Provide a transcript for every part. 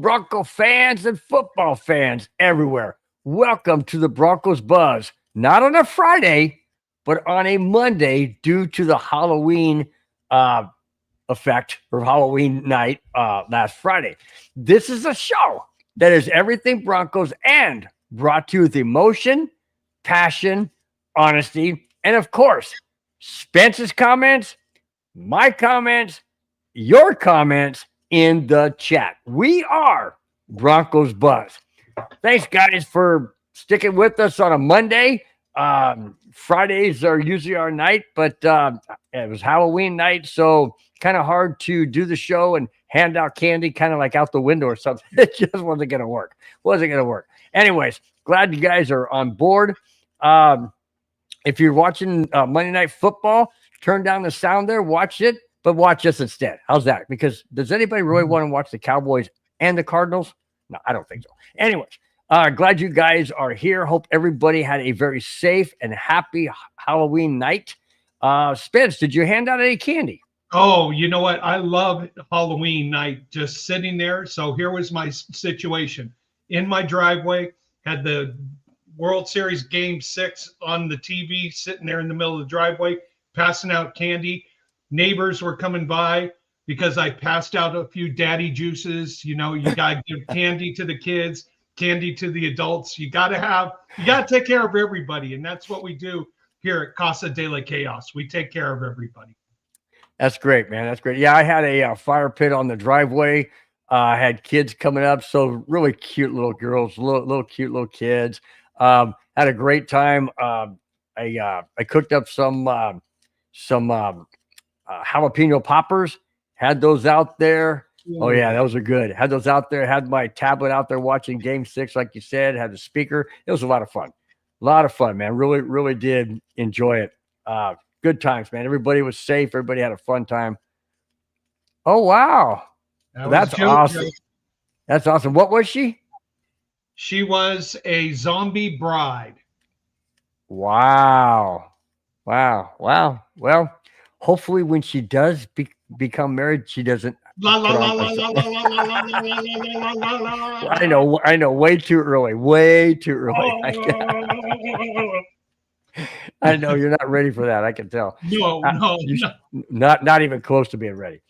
Bronco fans and football fans everywhere. Welcome to the Broncos Buzz. Not on a Friday, but on a Monday due to the Halloween effect or Halloween night last Friday. This is a show that is everything Broncos and brought to you with emotion, passion, honesty, and of course, Spence's comments, my comments, your comments in the chat. We are Broncos Buzz. Thanks, guys, for sticking with us on a Monday. Fridays are usually our night, but it was Halloween night, so kind of hard to do the show and hand out candy kind of like out the window or something. It just wasn't going to work. Anyways, glad you guys are on board. If you're watching Monday Night Football, turn down the sound there, watch it, but watch us instead. How's that? Because does anybody really want to watch the Cowboys and the Cardinals? No, I don't think so. Anyways, glad you guys are here. Hope everybody had a very safe and happy Halloween night. Spence, did you hand out any candy? Oh, you know what? I love Halloween night, just sitting there. So here was my situation. In my driveway, had the World Series Game 6 on the TV, sitting there in the middle of the driveway, passing out candy. Neighbors were coming by because I passed out a few daddy juices. You know, you got to give candy to the kids, candy to the adults. You got to take care of everybody. And that's what we do here at Casa de la Chaos. We take care of everybody. That's great, man. That's great. Yeah, I had a fire pit on the driveway. I had kids coming up, so really cute little girls, little cute little kids. Had a great time. I cooked up some jalapeno poppers. Had those out there. Oh yeah, those are good. Had those out there. Had my tablet out there watching Game 6, like you said. Had the speaker. It was a lot of fun. Man. Really did enjoy it. Good times, man. Everybody was safe. Everybody had a fun time. Oh, wow. That's awesome. That's awesome. What was she? She was a zombie bride. Wow. Well, hopefully when she does become married, she doesn't. I know. Way too early. I know you're not ready for that. I can tell. No. Not even close to being ready.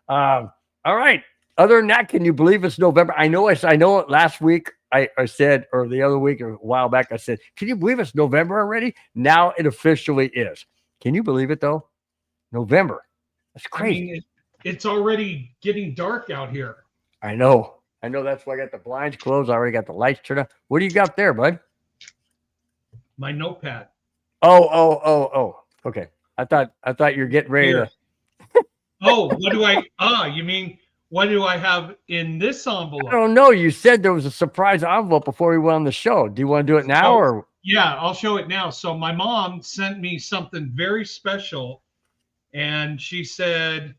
All right. Other than that, can you believe it's November? I know last week I said, or the other week or a while back, I said, can you believe it's November already? Now it officially is. Can you believe it though? November. That's crazy. I mean, it's already getting dark out here. I know. That's why I got the blinds closed. I already got the lights turned on. What do you got there, bud? My notepad. Oh. Okay. I thought you're getting ready to. Oh, you mean what do I have in this envelope? I don't know. You said there was a surprise envelope before we went on the show. Do you want to do it now or? Yeah, I'll show it now. So my mom sent me something very special, and she said,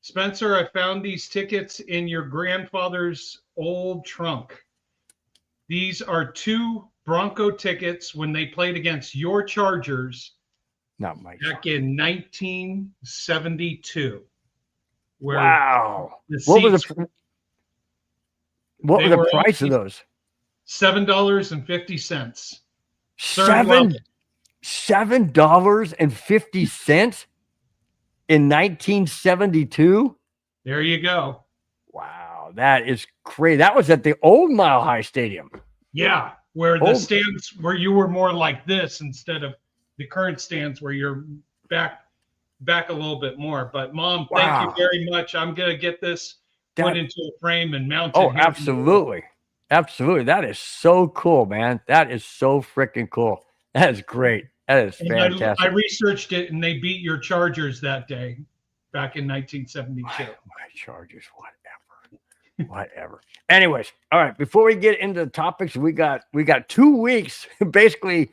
Spencer, I found these tickets in your grandfather's old trunk. These are 2 Bronco tickets when they played against your Chargers back in 1972. Wow. What was the price of those? $7.50. $7.50 in 1972? There you go. Wow, that is crazy. That was at the old Mile High Stadium. Yeah, where the stands where you were more like this instead of the current stands where you're back a little bit more. But Mom, thank you very much. I'm gonna get this put into a frame and mounted. Oh, absolutely. That is so cool, man. That is so freaking cool. That is great. That is fantastic. I researched it, and they beat your Chargers that day, back in 1972. My Chargers, whatever. Anyways, all right. Before we get into the topics, we got 2 weeks, basically.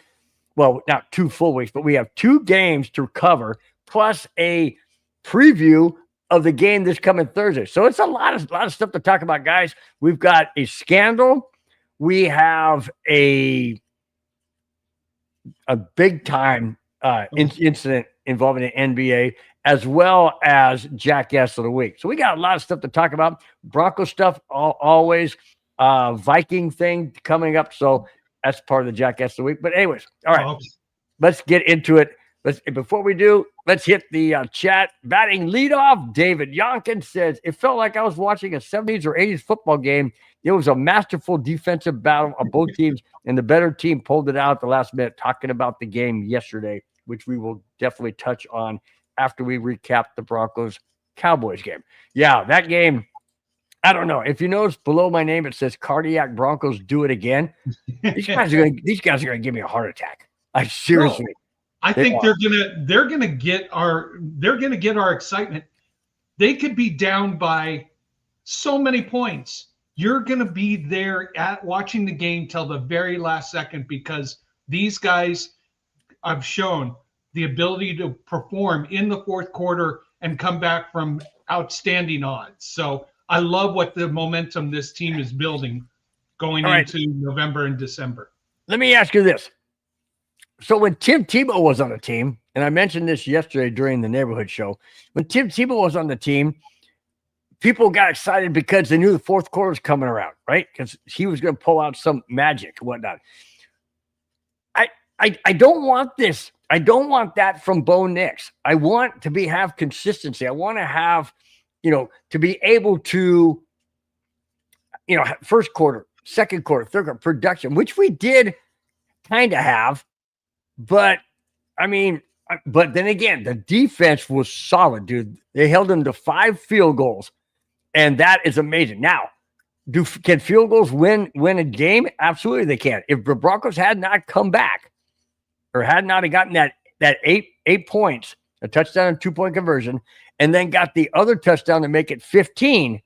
Well, not 2 full weeks, but we have 2 games to cover, plus a preview of the game this coming Thursday. So it's a lot of stuff to talk about, guys. We've got a scandal. We have a big time incident involving the NBA, as well as Jackass of the Week. So we got a lot of stuff to talk about. Bronco stuff, always. Viking thing coming up. So that's part of the Jackass of the Week. But anyways, all right, let's get into it. Before we do, let's hit the chat. Batting leadoff, David Yonkin says, it felt like I was watching a 70s or 80s football game. It was a masterful defensive battle of both teams, and the better team pulled it out at the last minute. Talking about the game yesterday, which we will definitely touch on after we recap the Broncos-Cowboys game. Yeah, that game, I don't know. If you notice below my name, it says Cardiac Broncos do it again. These guys are gonna give me a heart attack. I seriously. No. I think they're gonna get our excitement. They could be down by so many points. You're gonna be there at watching the game till the very last second because these guys have shown the ability to perform in the fourth quarter and come back from outstanding odds. So I love what the momentum this team is building going into November and December. Let me ask you this. So when Tim Tebow was on the team, and I mentioned this yesterday during the neighborhood show, when Tim Tebow was on the team, people got excited because they knew the fourth quarter was coming around, right? Because he was going to pull out some magic and whatnot. I don't want this. I don't want that from Bo Nix. I want to have consistency. I want to have, to be able to, first quarter, second quarter, third quarter production, which we did kind of have. But then again, the defense was solid, dude. They held them to 5 field goals, and that is amazing. Now, can field goals win a game? Absolutely, they can. If the Broncos had not come back, or had not gotten that 8 points, a touchdown and 2-point conversion, and then got the other touchdown to make it 15,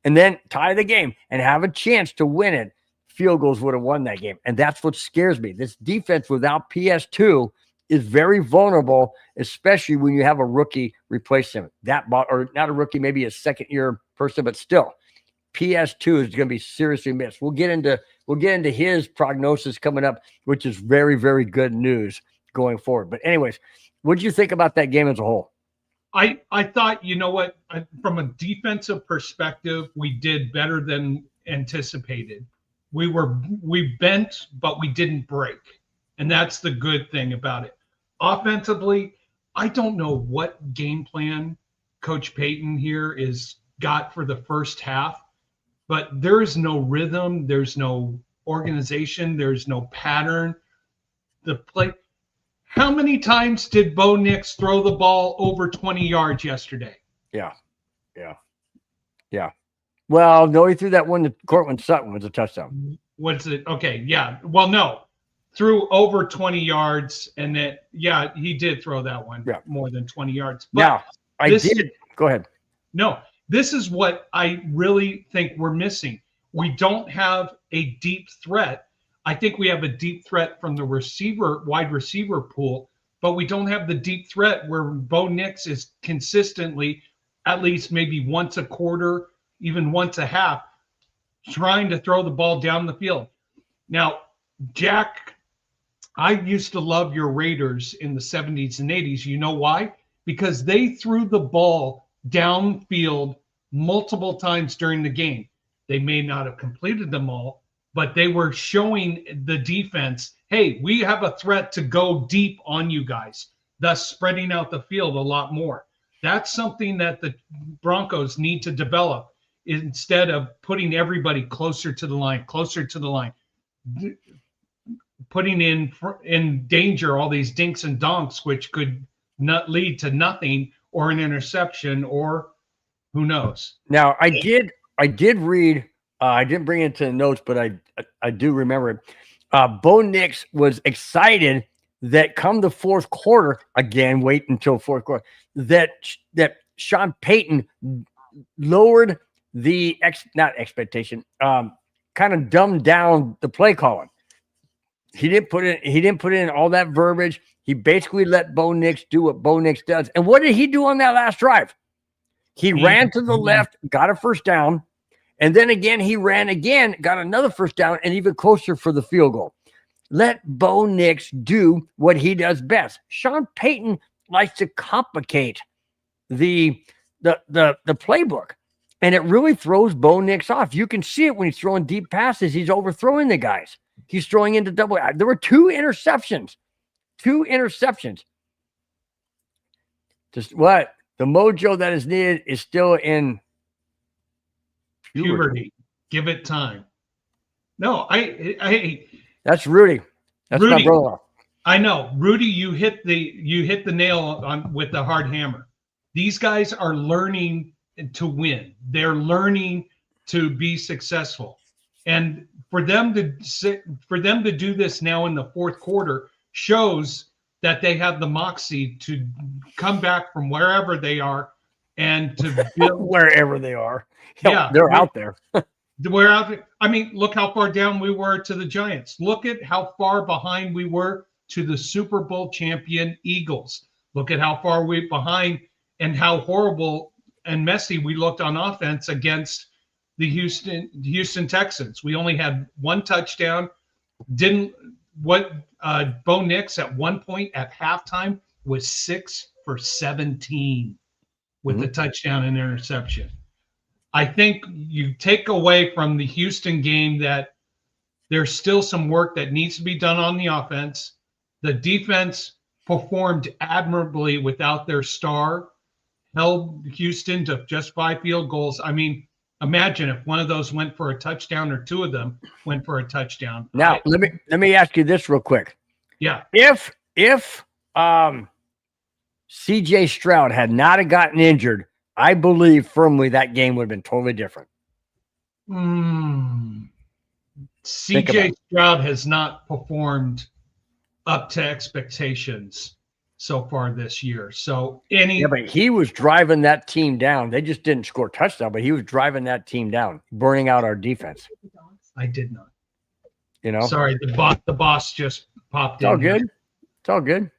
and then tie the game and have a chance to win it, field goals would have won that game. And that's what scares me. This defense without PS2 is very vulnerable, especially when you have a rookie replace him. Or not a rookie, maybe a second-year person, but still, PS2 is going to be seriously missed. We'll get into his prognosis coming up, which is very, very good news going forward. But anyways, what did you think about that game as a whole? I thought, from a defensive perspective, we did better than anticipated. We bent, but we didn't break. And that's the good thing about it. Offensively, I don't know what game plan Coach Payton here is got for the first half, but there is no rhythm. There's no organization. There's no pattern. The play. How many times did Bo Nix throw the ball over 20 yards yesterday? Yeah. Well, no, he threw that one to Cortland Sutton was a touchdown. Was it? Okay, yeah. Well, no. Threw over 20 yards, and he did throw that one more than 20 yards. But now, I did. Go ahead. No, this is what I really think we're missing. We don't have a deep threat. I think we have a deep threat from the wide receiver pool, but we don't have the deep threat where Bo Nix is consistently, at least maybe once a quarter, even once a half, trying to throw the ball down the field. Now, Jack, I used to love your Raiders in the 70s and 80s. You know why? Because they threw the ball downfield multiple times during the game. They may not have completed them all, but they were showing the defense, hey, we have a threat to go deep on you guys, thus spreading out the field a lot more. That's something that the Broncos need to develop instead of putting everybody closer to the line, putting in danger all these dinks and donks, which could not lead to nothing or an interception or who knows. Now, I did read, I didn't bring it to the notes, but I do remember it. Bo Nix was excited that come the fourth quarter, again, wait until fourth quarter, that Sean Payton lowered the kind of dumbed down the play calling. He didn't put in all that verbiage. He basically let Bo Nix do what Bo Nix does. And what did he do on that last drive? He ran to the left, got a first down, and then again he ran again, got another first down, and even closer for the field goal. Let Bo Nix do what he does best. Sean Payton likes to complicate the playbook, and it really throws Bo Nix off. You can see it when he's throwing deep passes. He's overthrowing the guys. He's throwing into double. There were two interceptions. Just what the mojo that is needed is still in puberty. Give it time. No, that's Rudy. That's Rudy, my brother. I know, Rudy. You hit the nail on with the hard hammer. These guys are learning to win. They're learning to be successful, and for them to do this now in the fourth quarter shows that they have the moxie to come back from wherever they are and to build wherever they are. Yeah, they're out there. We're out there. I mean, look how far down we were to the Giants. Look at how far behind we were to the Super Bowl champion Eagles. Look at how far we're behind and how horrible and messy we looked on offense against the Houston Texans. We only had one touchdown. Bo Nix at one point at halftime was 6 for 17 with the touchdown and interception. I think you take away from the Houston game that there's still some work that needs to be done on the offense. The defense performed admirably without their star, held Houston to just 5 field goals. I mean, imagine if one of those went for a touchdown or two of them went for a touchdown. Now, let me ask you this real quick. Yeah. If CJ Stroud had not have gotten injured, I believe firmly that game would have been totally different. CJ Stroud has not performed up to expectations so far this year. So but he was driving that team down. They just didn't score a touchdown, but he was driving that team down, burning out our defense. I did not. Sorry, the boss just popped in. All good. It's all good.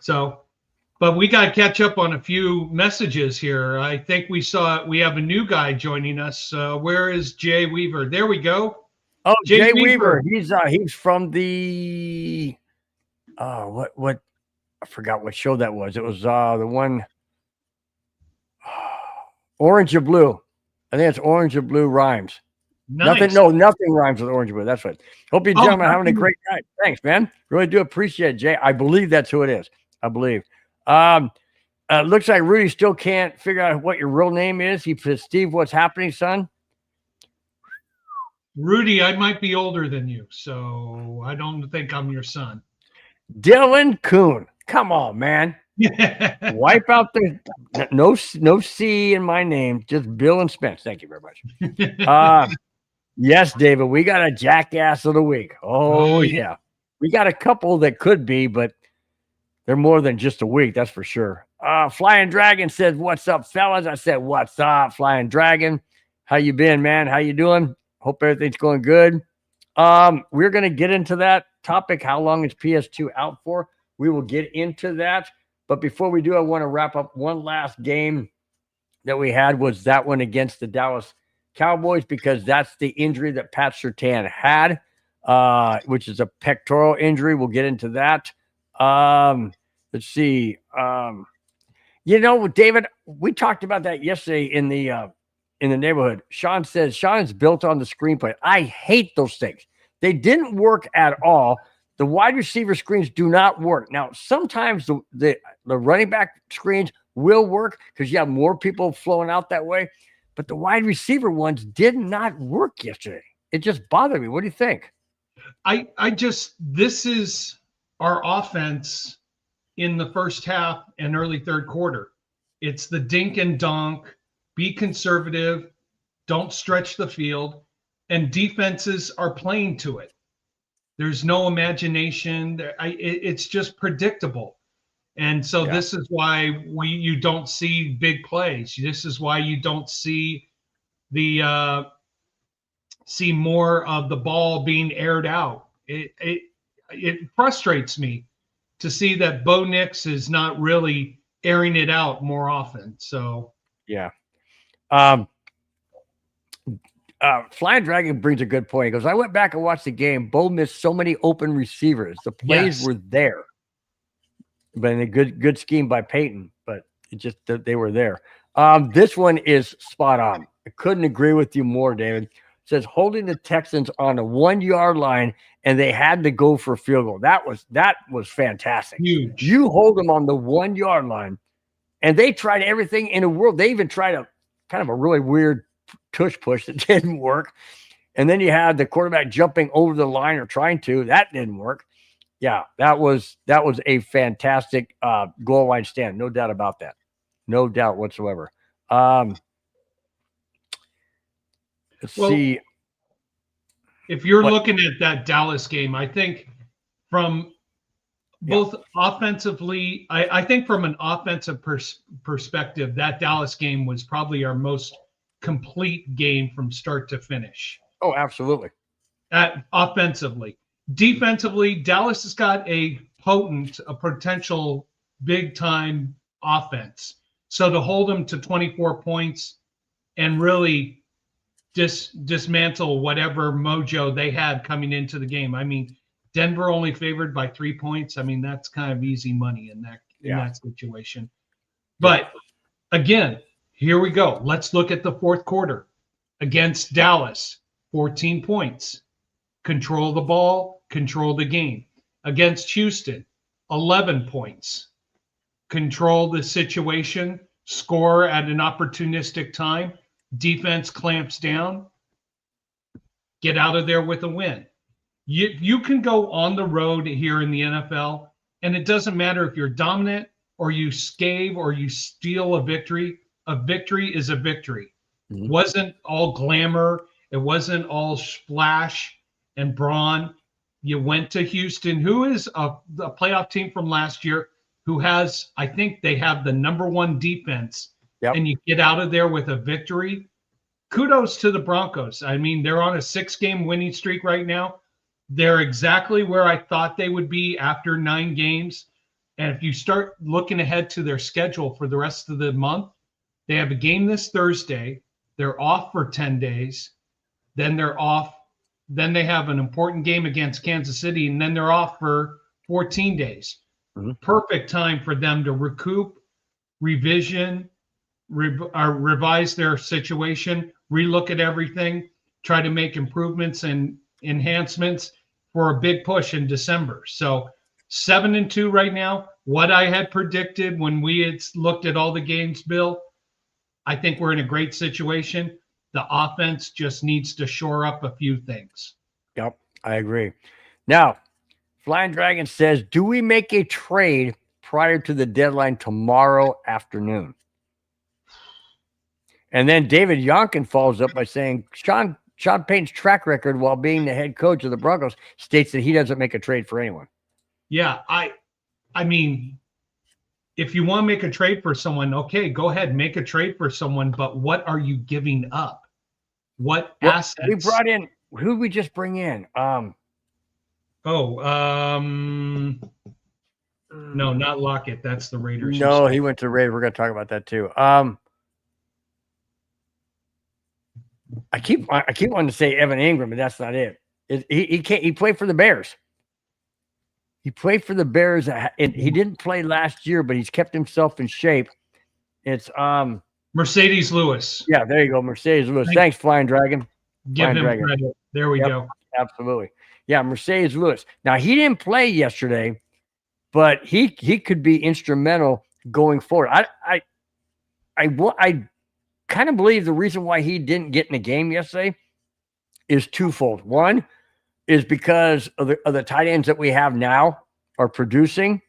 So, but we got to catch up on a few messages here. I think we have a new guy joining us. Where is Jay Weaver? There we go. Oh, Jay Weaver. He's from the what I forgot what show that was. It was the one Orange or Blue. I think it's Orange or Blue Rhymes. Nice. Nothing rhymes with Orange or Blue. That's right. Hope you gentlemen are having a great night. Thanks, man. Really do appreciate it, Jay. I believe that's who it is. I believe. Looks like Rudy still can't figure out what your real name is. He says, Steve, what's happening, son? Rudy, I might be older than you, so I don't think I'm your son. Dylan Kuhn. Come on, man. Wipe out the no C in my name, just Bill and Spence. Thank you very much. Yes, David, we got a jackass of the week. Oh, yeah. We got a couple that could be, but they're more than just a week, that's for sure. Flying Dragon says, what's up, fellas? I said, what's up, Flying Dragon? How you been, man? How you doing? Hope everything's going good. We're going to get into that topic. How long is PS2 out for? We will get into that. But before we do, I want to wrap up one last game that we had was that one against the Dallas Cowboys, because that's the injury that Pat Surtain had, which is a pectoral injury. We'll get into that. Let's see. David, we talked about that yesterday in the neighborhood. Sean says Sean is built on the screenplay. I hate those things. They didn't work at all. The wide receiver screens do not work. Now, sometimes the running back screens will work because you have more people flowing out that way. But the wide receiver ones did not work yesterday. It just bothered me. What do you think? This is our offense in the first half and early third quarter. It's the dink and donk, be conservative, don't stretch the field, and defenses are playing to it. There's no imagination. It's just predictable. And so This is why you don't see big plays. This is why you don't see see more of the ball being aired out. It frustrates me to see that Bo Nix is not really airing it out more often. So yeah. Flying Dragon brings a good point. He goes, I went back and watched the game. Bo missed so many open receivers. The plays were there. But in a good scheme by Peyton. But It just that they were there. This one is spot on. I couldn't agree with you more, David. It says holding the Texans on the 1 yard line and they had to go for a field goal. That was fantastic. Huge. You hold them on the 1 yard line, and they tried everything in the world. They even tried a kind of a really weird tush push that didn't work. And then you had the quarterback jumping over the line or trying to. That didn't work. Yeah, that was a fantastic goal line stand. No doubt about that. No doubt whatsoever. Let's see. If you're looking at that Dallas game, I think from both offensively, I think from an offensive perspective, that Dallas game was probably our most complete game from start to finish. Oh, absolutely. Offensively. Defensively, Dallas has got a potential big-time offense. So to hold them to 24 points and really dismantle whatever mojo they had coming into the game. I mean, Denver only favored by 3 points. I mean, that's kind of easy money in that situation. But again, here we go. Let's look at the fourth quarter. Against Dallas, 14 points. Control the ball, control the game. Against Houston, 11 points. Control the situation, score at an opportunistic time. Defense clamps down. Get out of there with a win. You can go on the road here in the NFL, and it doesn't matter if you're dominant or you scave or you steal a victory. A victory is a victory. Mm-hmm. It wasn't all glamour. It wasn't all splash and brawn. You went to Houston, who is a playoff team from last year, who has, I think they have the #1 defense. Yep. And you get out of there with a victory. Kudos to the Broncos. I mean, they're on a 6-game winning streak right now. They're exactly where I thought they would be after 9 games. And if you start looking ahead to their schedule for the rest of the month, they have a game this Thursday. They're off for 10 days. Then they're off. Then they have an important game against Kansas City, and then they're off for 14 days. Mm-hmm. Perfect time for them to recoup, revise their situation, relook at everything, try to make improvements and enhancements for a big push in December. So 7-2 right now. What I had predicted when we had looked at all the games, Bill, I think we're in a great situation. The offense just needs to shore up a few things. Yep, I agree. Now, Flying Dragon says, do we make a trade prior to the deadline tomorrow afternoon? And then David Yonkin follows up by saying, Sean Payton's track record while being the head coach of the Broncos states that he doesn't make a trade for anyone. Yeah, I mean, if you want to make a trade for someone, okay, go ahead, make a trade for someone, but what are you giving up? What assets? We brought in, who did we just bring in? No, not Lockett. That's the Raiders. No, he went to Raiders. We're going to talk about that too. I keep wanting to say Evan Ingram, but that's not it. He can't. He played for the Bears. He played for the Bears, and he didn't play last year, but he's kept himself in shape. It's Mercedes Lewis. Yeah, there you go, Mercedes Lewis. Thanks, Flying Dragon. Give him credit. There we go. Absolutely. Yeah, Mercedes Lewis. Now, he didn't play yesterday, but he could be instrumental going forward. I kind of believe the reason why he didn't get in the game yesterday is twofold. One is because of the tight ends that we have now are producing,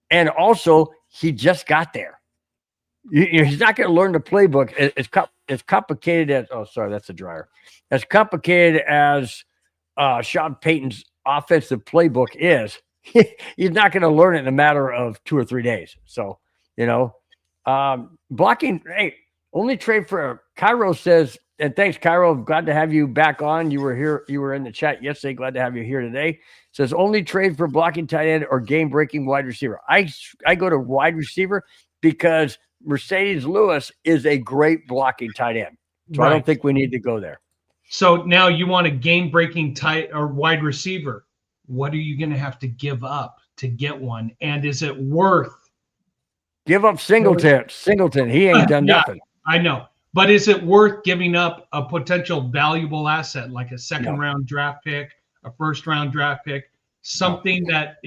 and also he just got there. He's not going to learn the playbook. It's complicated as that's a dryer. As complicated as Sean Payton's offensive playbook is, he's not going to learn it in a matter of 2 or 3 days. So, blocking. Hey, only trade for Cairo says, and thanks, Cairo. Glad to have you back on. You were here. You were in the chat yesterday. Glad to have you here today. Says only trade for blocking tight end or game-breaking wide receiver. I go to wide receiver because Mercedes Lewis is a great blocking tight end. So right. I don't think we need to go there. So now you want a game-breaking tight or wide receiver. What are you going to have to give up to get one? And is it worth Give up Singleton. He ain't done Yeah, nothing. I know. But is it worth giving up a potential valuable asset like a second No. round draft pick, a first round draft pick, something that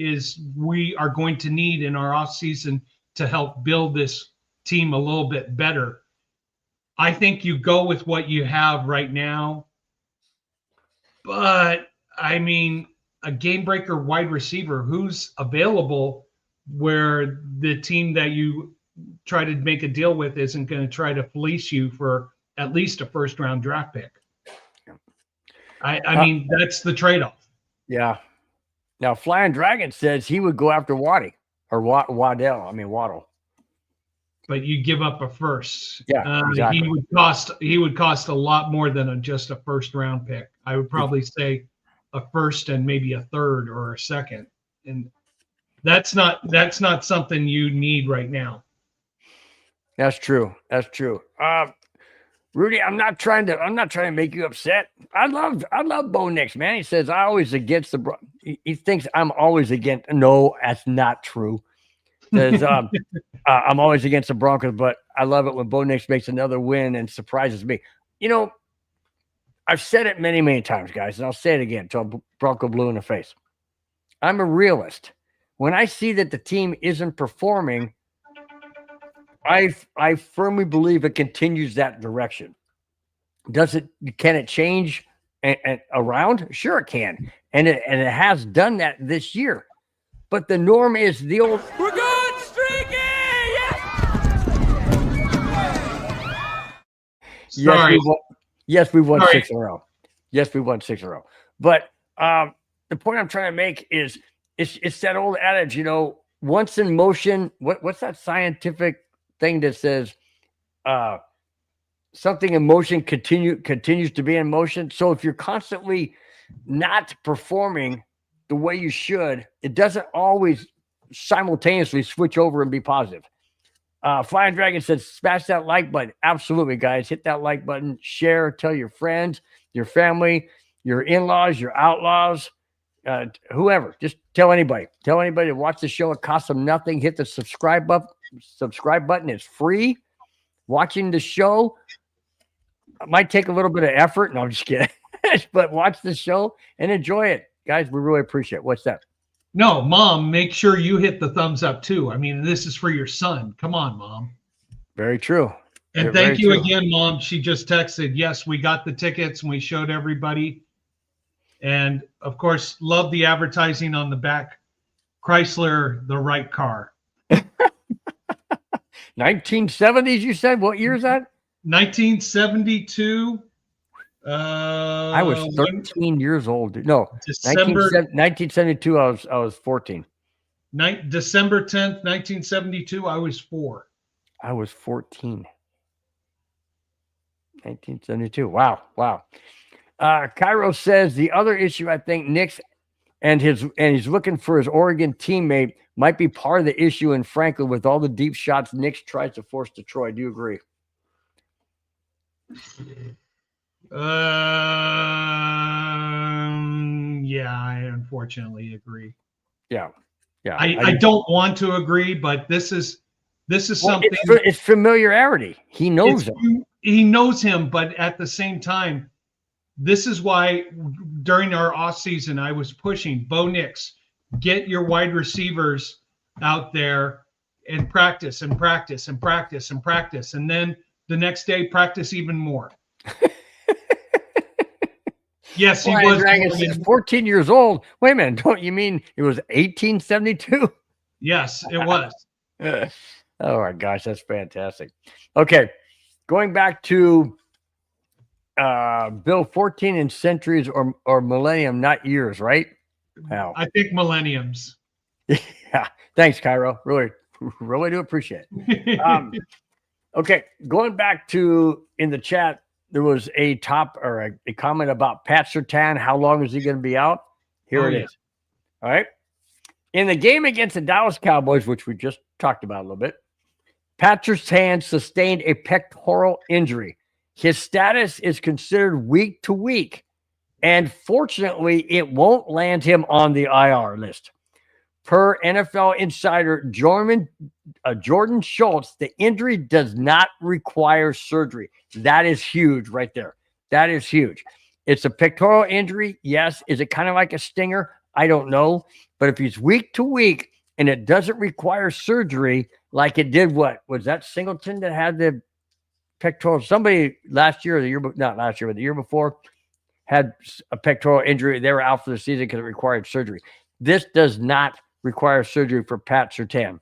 we are going to need in our offseason to help build this team a little bit better? I think you go with what you have right now. But I mean, a game breaker wide receiver who's available where the team that you try to make a deal with isn't going to try to fleece you for at least a first round draft pick. I mean, that's the trade-off. Yeah. Now, Flying Dragon says he would go after Waddle. But you give up a first. Yeah, exactly. He would cost a lot more than just a first round pick. I would probably say a first and maybe a third or a second. And that's not something you need right now. That's true. Rudy, I'm not trying to make you upset. I love Bo Nix, man. He says I always against he thinks I'm always against. No, that's not true. Says I'm always against the Broncos, but I love it when Bo Nix makes another win and surprises me. You know, I've said it many, many times, guys, and I'll say it again until Bronco blue in the face. I'm a realist. When I see that the team isn't performing, I firmly believe it continues that direction. Can it change and around? Sure it can. And it has done that this year. But the norm is the old we're going streaky! Sorry. Yes, we won 6 in a row. Yes, we won 6 in a row. But the point I'm trying to make is it's that old adage, you know, once in motion, what's that scientific thing that says something in motion continues to be in motion? So if you're constantly not performing the way you should, it doesn't always simultaneously switch over and be positive. Flying Dragon says, smash that like button. Absolutely, guys. Hit that like button. Share. Tell your friends, your family, your in-laws, your outlaws, whoever. Just tell anybody. Tell anybody to watch the show. It costs them nothing. Hit the subscribe button. It's free. Watching the show might take a little bit of effort. No, I'm just kidding. But watch the show and enjoy it. Guys, we really appreciate it. What's that? No, Mom, make sure you hit the thumbs up too. I mean, this is for your son. Come on, Mom. Very true. And thank you again, Mom. She just texted, yes, we got the tickets and we showed everybody. And of course, love the advertising on the back. Chrysler, the right car. 1970s, you said? What year is that? 1972. I was 13 years old. No, December 1972. I was 14. December 10th, 1972. I was 4. I was 14. 1972. Wow. Cairo says the other issue, I think Nick's and he's looking for his Oregon teammate might be part of the issue. And frankly, with all the deep shots Nick tries to force to Troy, do you agree? Yeah, I unfortunately agree. Yeah. I don't want to agree, but this is something. It's familiarity. He knows him. He knows him, but at the same time, this is why during our off season I was pushing Bo Nix, get your wide receivers out there and practice and practice and practice and practice, and then the next day practice even more. Yes, he was 14 years old. Wait a minute. Don't you mean it was 1872? Yes, it was. Oh my gosh, that's fantastic. Okay. Going back to Bill, 14 in centuries or millennium, not years, right? Wow. I think millenniums. Yeah. Thanks, Cairo. Really do appreciate it. Okay. Going back to in the chat, there was a comment about Pat Surtain. How long is he going to be out? Here it is. All right. In the game against the Dallas Cowboys, which we just talked about a little bit, Pat Surtain sustained a pectoral injury. His status is considered week to week, and fortunately, it won't land him on the IR list. per NFL insider Jordan Schultz, the injury does not require surgery. That is huge right there. That is huge. It's a pectoral injury. Yes. Is it kind of like a stinger? I don't know. But if he's week to week and it doesn't require surgery like it did, what was that Singleton that had the pectoral? Somebody last year or the year, not last year, but the year before had a pectoral injury. They were out for the season because it required surgery. This does not require surgery for Pat Surtain.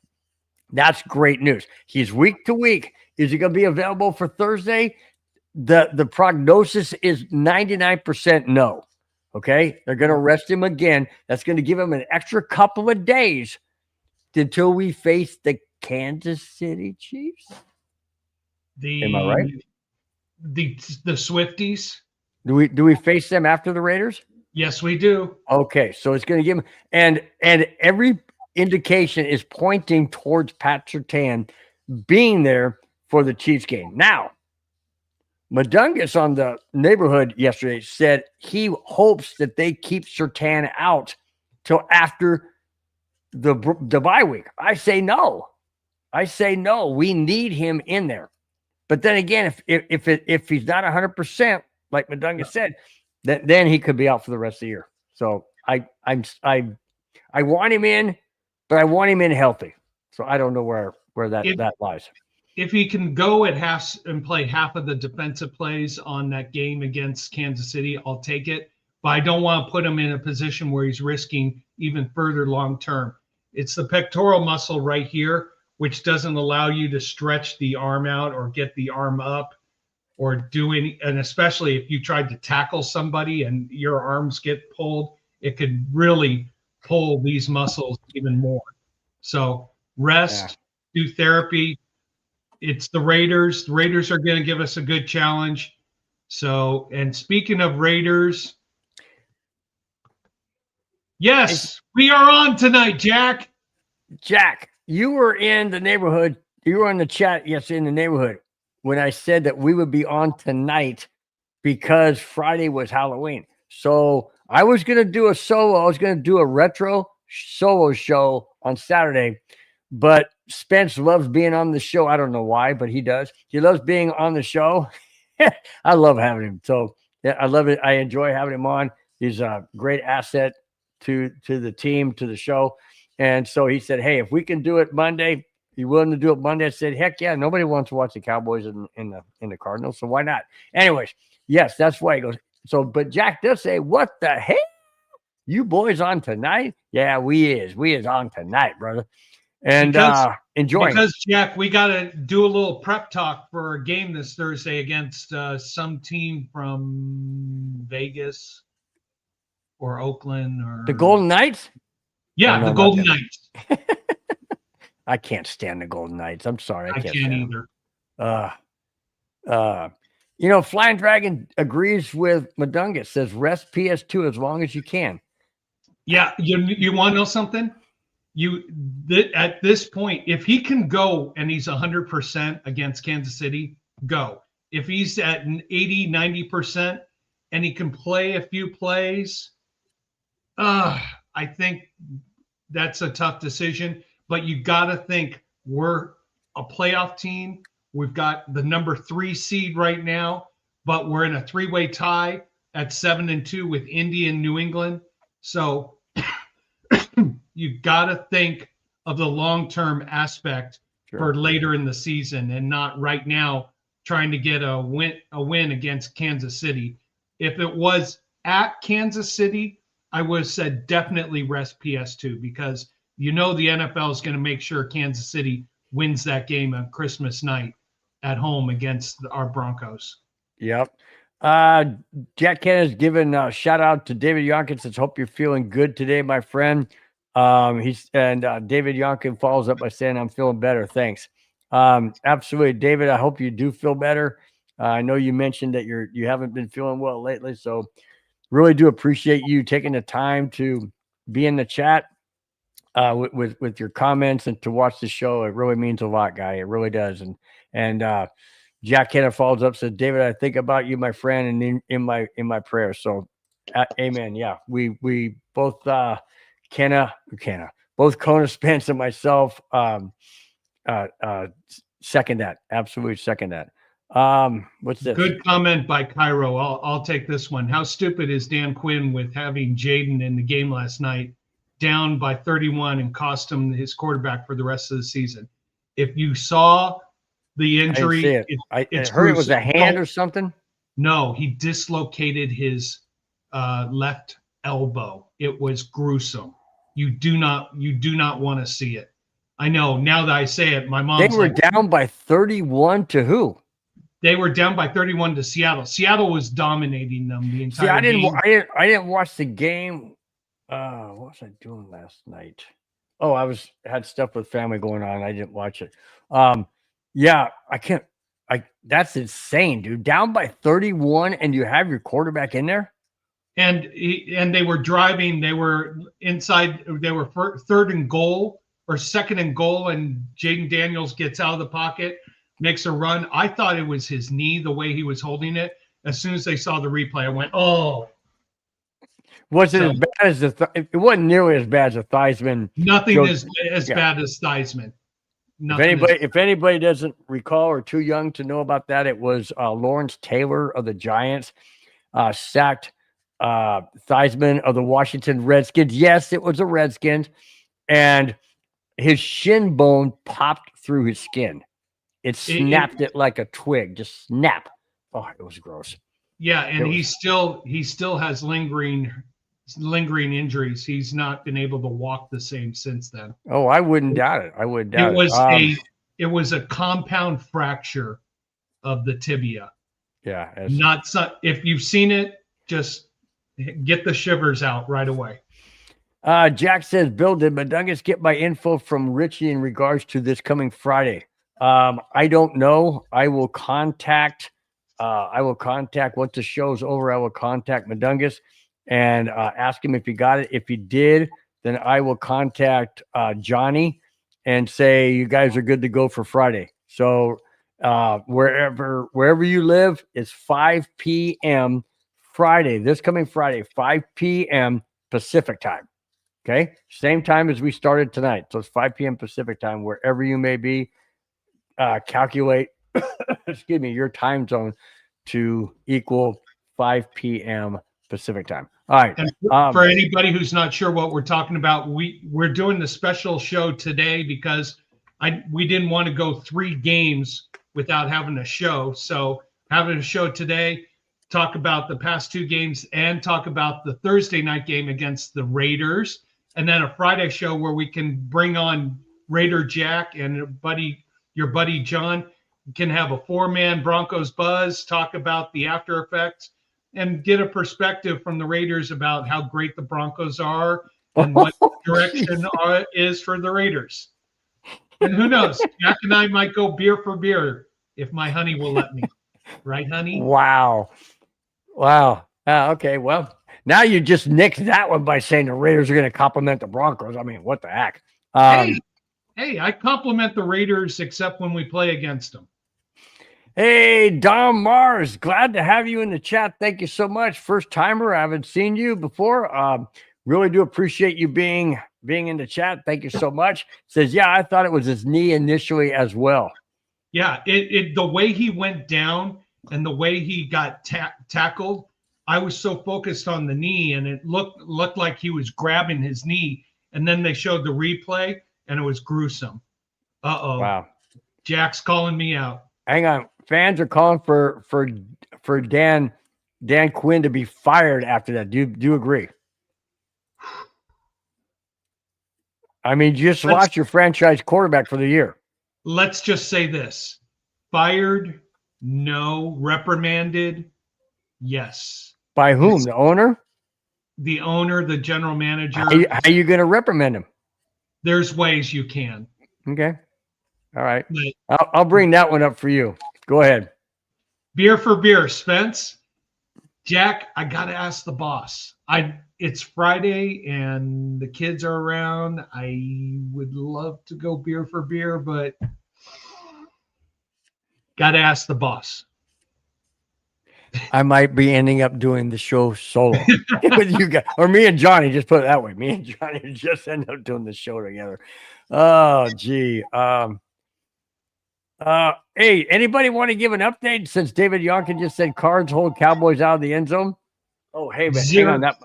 That's great news. He's week to week. Is he going to be available for Thursday? The prognosis is 99% no. Okay. They're going to rest him again. That's going to give him an extra couple of days until we face the Kansas City Chiefs. Am I right? The Swifties. Do we face them after the Raiders? Yes, we do. Okay. So it's going to give him, and every indication is pointing towards Pat Surtain being there for the Chiefs game. Now, Madungus on the neighborhood yesterday said he hopes that they keep Surtain out till after the bye week. I say no. We need him in there. But then again, if he's not 100%, like Madungus said, then he could be out for the rest of the year. So I want him in, but I want him in healthy. So I don't know where that lies. If he can go at half and play half of the defensive plays on that game against Kansas City, I'll take it. But I don't want to put him in a position where he's risking even further long term. It's the pectoral muscle right here, which doesn't allow you to stretch the arm out or get the arm up or do any, and especially if you tried to tackle somebody and your arms get pulled, it could really pull these muscles even more. So rest, do therapy. It's the Raiders. The Raiders are going to give us a good challenge. So, and speaking of Raiders, yes, we are on tonight, Jack. Jack, you were in the neighborhood. You were in the chat, yes, in the neighborhood, when I said that we would be on tonight because Friday was Halloween. So I was going to do a solo. I was going to do a retro solo show on Saturday, but Spence loves being on the show. I don't know why, but he does. He loves being on the show. I love having him. So yeah, I love it. I enjoy having him on. He's a great asset to the team, to the show. And so he said, hey, if we can do it Monday, you willing to do it Monday? I said, heck yeah. Nobody wants to watch the Cowboys in the Cardinals. So why not? Anyways, yes, that's why he goes. So, but Jack does say, what the heck? You boys on tonight? Yeah, we is on tonight, brother. And enjoying. Because, Jack, we got to do a little prep talk for a game this Thursday against some team from Vegas or Oakland or the Golden Knights. Yeah, the Golden Knights. I can't stand the Golden Knights. I'm sorry, I can't either. Flying Dragon agrees with Madungus. Says rest PS2 as long as you can. Yeah, you want to know something? At this point, if he can go and he's 100% against Kansas City, go. If he's at an 80, 90% and he can play a few plays, I think that's a tough decision. But you got to think we're a playoff team. We've got the number 3 seed right now, but we're in a 3-way tie at 7-2 with Indy and New England. So you've got to think of the long-term aspect for later in the season and not right now trying to get a win against Kansas City. If it was at Kansas City, I would have said definitely rest PS2 because the NFL is going to make sure Kansas City wins that game on Christmas night at home against our Broncos. Yep. Jack Ken has given a shout out to David Yonkins. Says, hope you're feeling good today, my friend. David Yonkin follows up by saying, I'm feeling better. Thanks. Absolutely. David, I hope you do feel better. I know you mentioned that you haven't been feeling well lately. So really do appreciate you taking the time to be in the chat with your comments and to watch the show. It really means a lot, guy. It really does. And Jack Kenna follows up, said, David, I think about you, my friend, and in my prayers. So amen. Yeah, we both Kenna, both Kona Spence and myself second that. Absolutely second that. What's this? Good comment by Cairo. I'll take this one. How stupid is Dan Quinn with having Jaden in the game last night down by 31 and cost him his quarterback for the rest of the season? If you saw the injury, I didn't see it. it's I heard it was gruesome. a hand or something. No, he dislocated his left elbow. It was gruesome. You do not want to see it. I know now that I say it, my mom's They were down by 31 to who? They were down by 31 to Seattle. Seattle was dominating them the entire game. I didn't watch the game. What was I doing last night? Oh, I had stuff with family going on. I didn't watch it. Yeah, that's insane, dude. Down by 31 and you have your quarterback in there? And they were driving. They were inside. They were third and goal or second and goal, and Jaden Daniels gets out of the pocket, makes a run. I thought it was his knee, the way he was holding it. As soon as they saw the replay, I went, "Oh!" Was it as bad as it wasn't nearly as bad as a Theismann? Nothing is as bad as Theismann. If anybody doesn't recall or too young to know about that, it was Lawrence Taylor of the Giants sacked Theismann of the Washington Redskins. Yes, it was a Redskins, and his shin bone popped through his skin. It snapped it like a twig, just snap. Oh, it was gross. Yeah, and he still has lingering injuries. He's not been able to walk the same since then. Oh, I wouldn't doubt it. It was a compound fracture of the tibia. Yeah. If you've seen it, just get the shivers out right away. Jack says, Bill, did Madungus get my info from Richie in regards to this coming Friday? I don't know. I will contact once the show's over. I will contact Madungus and ask him if he got it. If he did, then I will contact Johnny and say you guys are good to go for Friday. So wherever you live, it's 5 p.m. Friday. This coming Friday, 5 p.m. Pacific time. Okay, same time as we started tonight. So it's 5 p.m. Pacific time, wherever you may be. Calculate, excuse me, your time zone to equal 5 p.m. Pacific time. All right. And for anybody who's not sure what we're talking about, we're doing the special show today because we didn't want to go 3 games without having a show. So having a show today, talk about the past 2 games and talk about the Thursday night game against the Raiders. And then a Friday show where we can bring on Raider Jack and your buddy John. Can have a 4-man Broncos buzz, talk about the after effects, and get a perspective from the Raiders about how great the Broncos are and what direction is for the Raiders. And who knows? Jack and I might go beer for beer if my honey will let me. Right, honey? Wow. Okay, well, now you just nicked that one by saying the Raiders are going to compliment the Broncos. I mean, what the heck? Hey, I compliment the Raiders except when we play against them. Hey, Dom Mars, glad to have you in the chat. Thank you so much. First timer. I haven't seen you before. Really do appreciate you being in the chat. Thank you so much. Says, yeah, I thought it was his knee initially as well. Yeah, the way he went down and the way he got tackled, I was so focused on the knee, and it looked like he was grabbing his knee. And then they showed the replay, and it was gruesome. Uh-oh. Wow. Jack's calling me out. Hang on. Fans are calling for Dan Quinn to be fired after that. Do you agree? I mean, you just lost your franchise quarterback for the year. Let's just say this. Fired, no. Reprimanded, yes. By whom? The owner? The owner, the general manager. How are you going to reprimand him? There's ways you can. Okay. All right. I'll bring that one up for you. Go ahead. Beer for beer, Spence. Jack, I got to ask the boss. It's Friday and the kids are around. I would love to go beer for beer, but got to ask the boss. I might be ending up doing the show solo with you guys, or me and Johnny. Just put it that way. Me and Johnny just end up doing the show together. Oh, gee. Hey, anybody want to give an update since David Yonkin just said Cards hold Cowboys out of the end zone? Oh, hey, man, hang on. That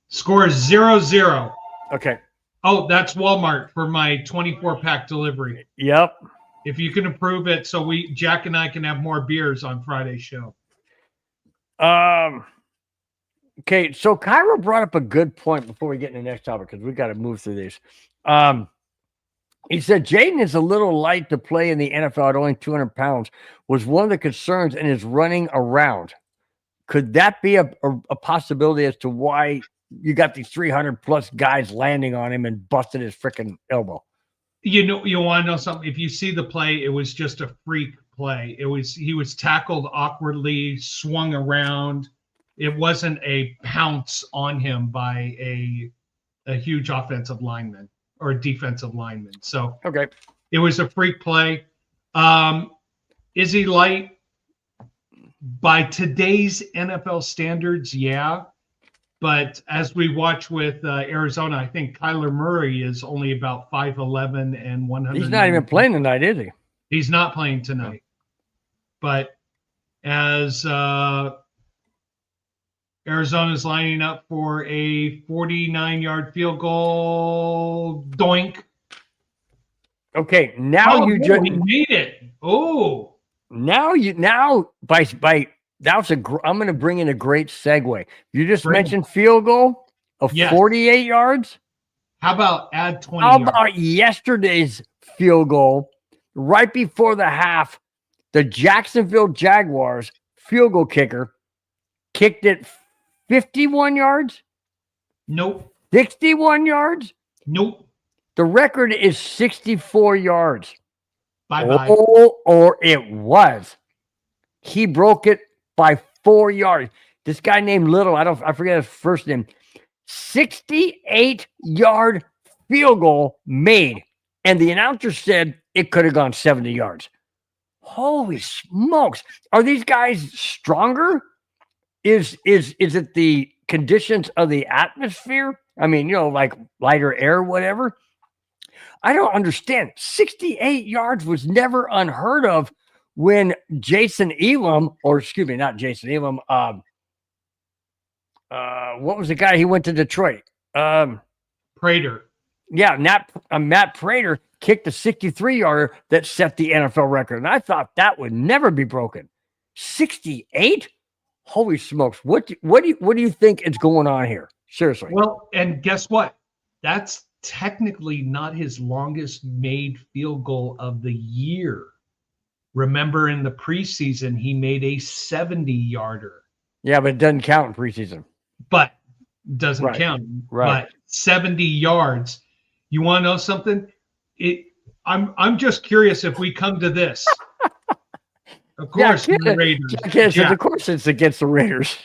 score is 0-0. Okay. Oh, that's Walmart for my 24-pack delivery. Yep. If you can approve it, so Jack and I can have more beers on Friday's show. Okay, so Kyra brought up a good point before we get in the next topic because we got to move through these. He said Jaden is a little light to play in the NFL at only 200 pounds, was one of the concerns in his running around. Could that be a possibility as to why you got these 300-plus guys landing on him and busted his freaking elbow? You want to know something? If you see the play, it was just a freak play. He was tackled awkwardly, swung around. It wasn't a pounce on him by a huge offensive lineman or defensive lineman. So okay, it was a freak play. Is he light? By today's NFL standards, yeah. But as we watch with Arizona, I think Kyler Murray is only about 5'11" and 100. He's not even playing tonight, is he? He's not playing tonight. But as Arizona's lining up for a 49-yard field goal, doink. Okay, now you just made it. Oh. Now by that's I'm going to bring in a great segue. You just mentioned field goal of 48 yards. How about add 20? How about yesterday's field goal right before the half? The Jacksonville Jaguars field goal kicker kicked it 51 yards. Nope. 61 yards. Nope. The record is 64 yards. Bye-bye. Oh, or it was. He broke it by 4 yards. This guy named Little, I forget his first name. 68-yard field goal made. And the announcer said it could have gone 70 yards. Holy smokes. Are these guys stronger? Is it the conditions of the atmosphere? I mean, like lighter air, whatever. I don't understand. 68 yards was never unheard of when Jason Elam, or excuse me, not Jason Elam. What was the guy? He went to Detroit. Prater. Yeah, Matt Prater kicked a 63-yarder that set the NFL record, and I thought that would never be broken. 68? Holy smokes! What do you think is going on here? Seriously. Well, and guess what? That's technically not his longest made field goal of the year. Remember, in the preseason, he made a 70-yarder. Yeah, but it doesn't count in preseason. But doesn't count. Right. But 70 yards. You want to know something? I'm just curious if we come to this. Of course, the Raiders. Of course, it's against the Raiders.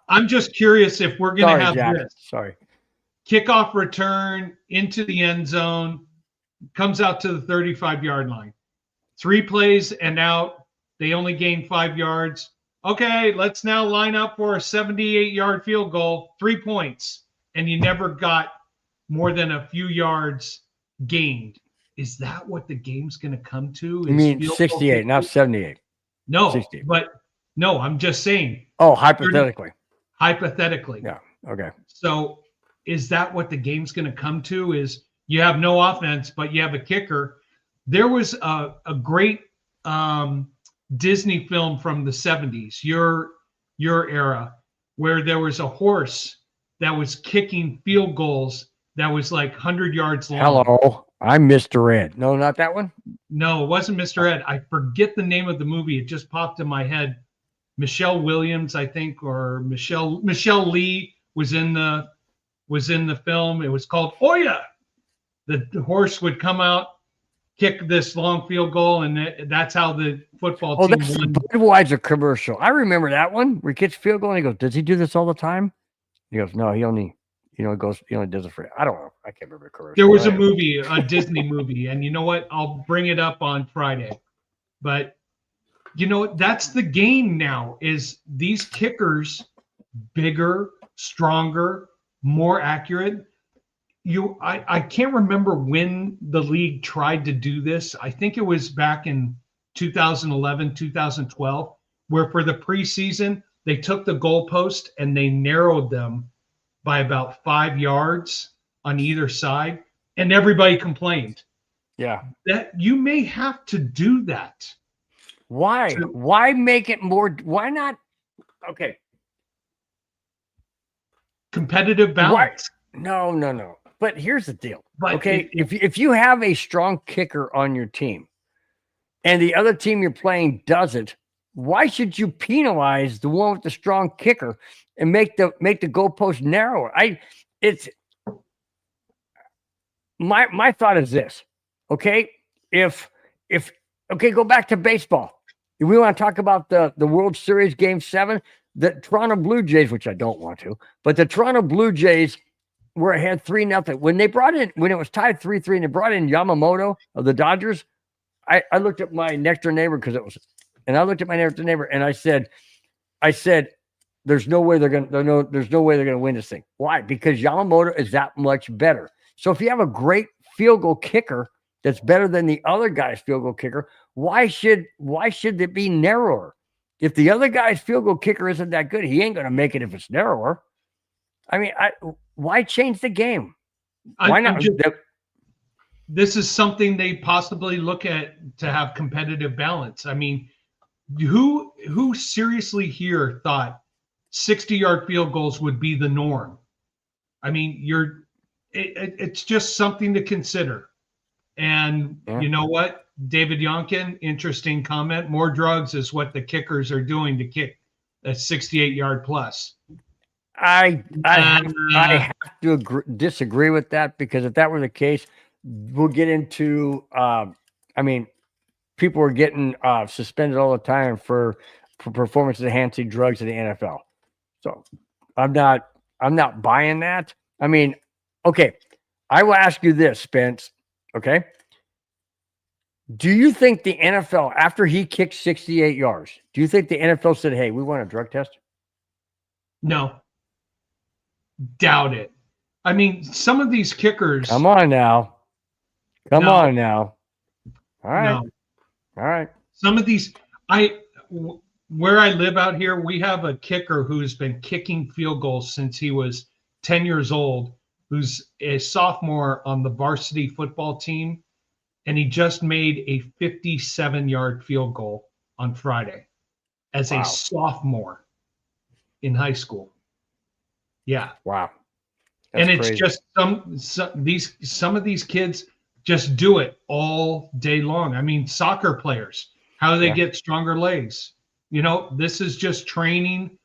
I'm just curious if we're going to have this. Sorry. Kickoff return into the end zone, comes out to the 35-yard line. 3 plays and out. They only gain 5 yards. Okay, let's now line up for a 78-yard field goal, 3 points, and you never got more than a few yards gained. Is that what the game's going to come to? You mean 68, not 78? No, 68. but no, I'm just saying. Oh, hypothetically. Hypothetically. Yeah, okay. So is that what the game's going to come to? Is you have no offense, but you have a kicker. There was a great Disney film from the 70s, your era, where there was a horse that was kicking field goals that was like 100 yards long. Hello, I'm Mr. Ed. No, not that one? No, it wasn't Mr. Ed. I forget the name of the movie. It just popped in my head. Michelle Williams, I think, or Michelle Lee was in the film. It was called Oya. The horse would come out, kick this long field goal, and that's how the football team that's won. The Budweiser commercial. I remember that one where he gets field goal and he goes, "Does he do this all the time?" He goes, "No, he only does it for." I don't know. I can't remember the commercial. There was a movie, a Disney movie, and you know what? I'll bring it up on Friday. But you know, that's the game now, is these kickers, bigger, stronger, more accurate. I can't remember when the league tried to do this. I think it was back in 2011, 2012, where for the preseason, they took the goalpost and they narrowed them by about 5 yards on either side, and everybody complained. Yeah. That you may have to do that. Why? Why make it more? Why not? Okay. Competitive balance. No. But here's the deal. But okay, if you have a strong kicker on your team, and the other team you're playing doesn't, why should you penalize the one with the strong kicker and make the goalpost narrower? My thought is this. Okay, if go back to baseball. If we want to talk about the World Series Game 7, the Toronto Blue Jays, which I don't want to, but the Toronto Blue Jays were ahead 3-0. When it was tied 3-3 and they brought in Yamamoto of the Dodgers, I looked at my next door neighbor and I said, there's no way they're gonna win this thing. Why? Because Yamamoto is that much better. So if you have a great field goal kicker that's better than the other guy's field goal kicker, why should it be narrower? If the other guy's field goal kicker isn't that good, he ain't gonna make it if it's narrower. I mean, why change the game? Why not? This is something they possibly look at to have competitive balance. I mean, who seriously here thought 60-yard field goals would be the norm? I mean, it's just something to consider. And you know what? David Yonkin, interesting comment. More drugs is what the kickers are doing to kick a 68-yard plus. I have to disagree with that, because if that were the case, we'll get into people are getting suspended all the time for performance enhancing drugs in the NFL. So I'm not buying that. I mean, okay, I will ask you this, Spence. Okay. Do you think the NFL, after he kicked 68 yards, do you think the NFL said, hey, we want a drug test? No. Doubt it. I mean, some of these kickers. Come on now. All right. No. All right. Some of these, where I live out here, we have a kicker who's been kicking field goals since he was 10 years old, who's a sophomore on the varsity football team. And he just made a 57-yard field goal on Friday as a sophomore in high school. Yeah. Wow. That's and it's crazy. Just some of these kids just do it all day long. I mean, soccer players, how do they get stronger legs? You know, this is just training,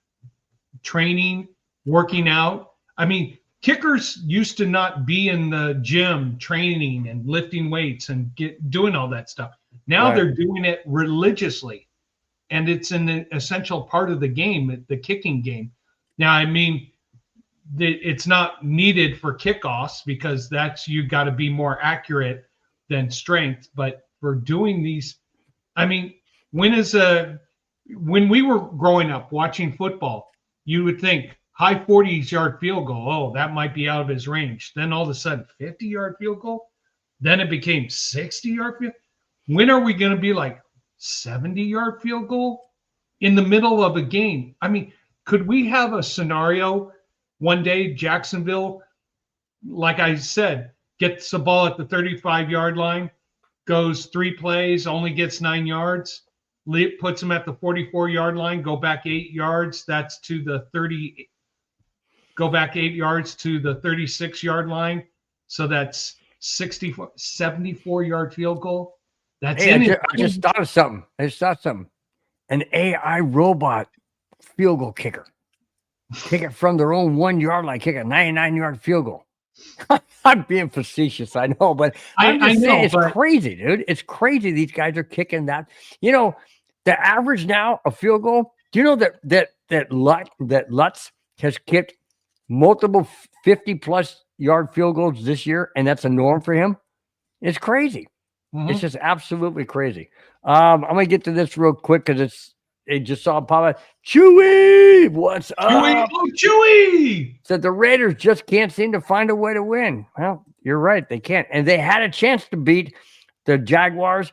working out. I mean, kickers used to not be in the gym training and lifting weights and doing all that stuff. Now they're doing it religiously, and it's an essential part of the game, the kicking game. Now, I mean, it's not needed for kickoffs, because you got to be more accurate than strength. But for doing these, I mean, when we were growing up watching football, you would think high 40-yard field goal, oh, that might be out of his range. Then all of a sudden, 50-yard field goal. Then it became 60-yard field. When are we going to be like 70-yard field goal in the middle of a game? I mean, could we have a scenario one day, Jacksonville, like I said, gets the ball at the 35-yard line, goes 3 plays, only gets 9 yards, puts them at the 44-yard line, go back 8 yards, that's to the 30, go back 8 yards to the 36-yard line. So that's 74-yard field goal. That's I just thought of something. An AI robot field goal kicker. Kick it from their own 1-yard line, kick a 99-yard field goal. I'm being facetious, I know, but I'm just saying, it's crazy, dude. It's crazy these guys are kicking that. You know, the average now a field goal. Do you know that Lutz has kicked multiple 50+ yard field goals this year, and that's a norm for him? It's crazy. Mm-hmm. It's just absolutely crazy. I'm gonna get to this real quick because it just saw it pop up. Chewy, what's Chewy, up? oh Chewy! Said the Raiders just can't seem to find a way to win. Well, you're right, they can't, and they had a chance to beat the Jaguars,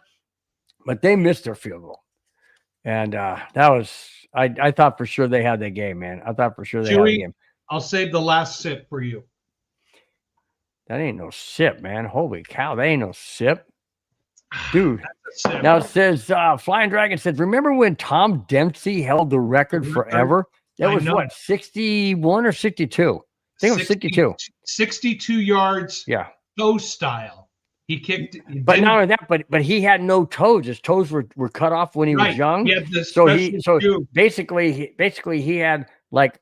but they missed their field goal. And that was I thought for sure they had the game, man. I thought for sure they had the Chewy, game. I'll save the last sip for you. That ain't no sip, man. Holy cow, that ain't no sip. Dude. That's a sip. Now it says Flying Dragon says, remember when Tom Dempsey held the record forever? That was what, 61 or 62? I think it was 62. 62 yards, yeah, toe style. He kicked, but not only that, but he had no toes. His toes were cut off when he was young. He had this basically he had like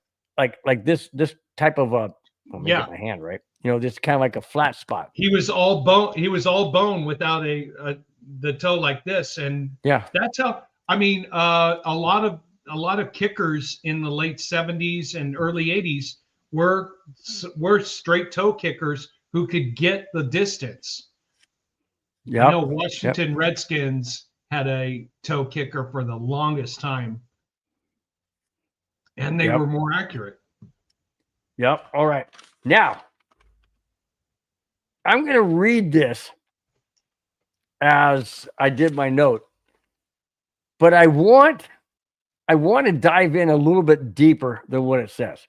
this type of a let me get my hand right. You know, this kind of like a flat spot. He was all bone. He was all bone without the toe like this, and that's how. I mean, a lot of kickers in the late 70s and early 80s were straight toe kickers who could get the distance. Yeah, I know Washington Redskins had a toe kicker for the longest time, and they were more accurate. Yep. All right. Now, I'm going to read this as I did my note, but I want to dive in a little bit deeper than what it says.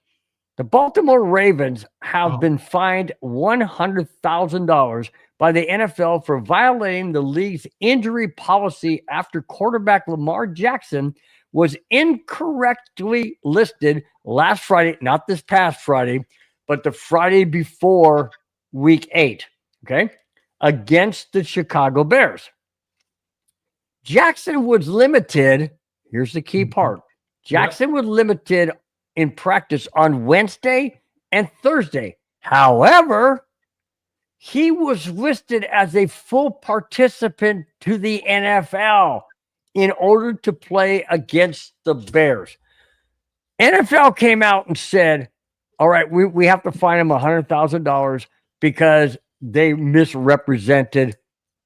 The Baltimore Ravens have been fined $100,000 by the NFL for violating the league's injury policy after quarterback Lamar Jackson was incorrectly listed last Friday, not this past Friday, but the Friday before Week 8, okay, against the Chicago Bears. Jackson was limited. Here's the key part. Jackson was limited in practice on Wednesday and Thursday. However, he was listed as a full participant to the NFL in order to play against the Bears. NFL came out and said, all right, we have to fine him $100,000 because they misrepresented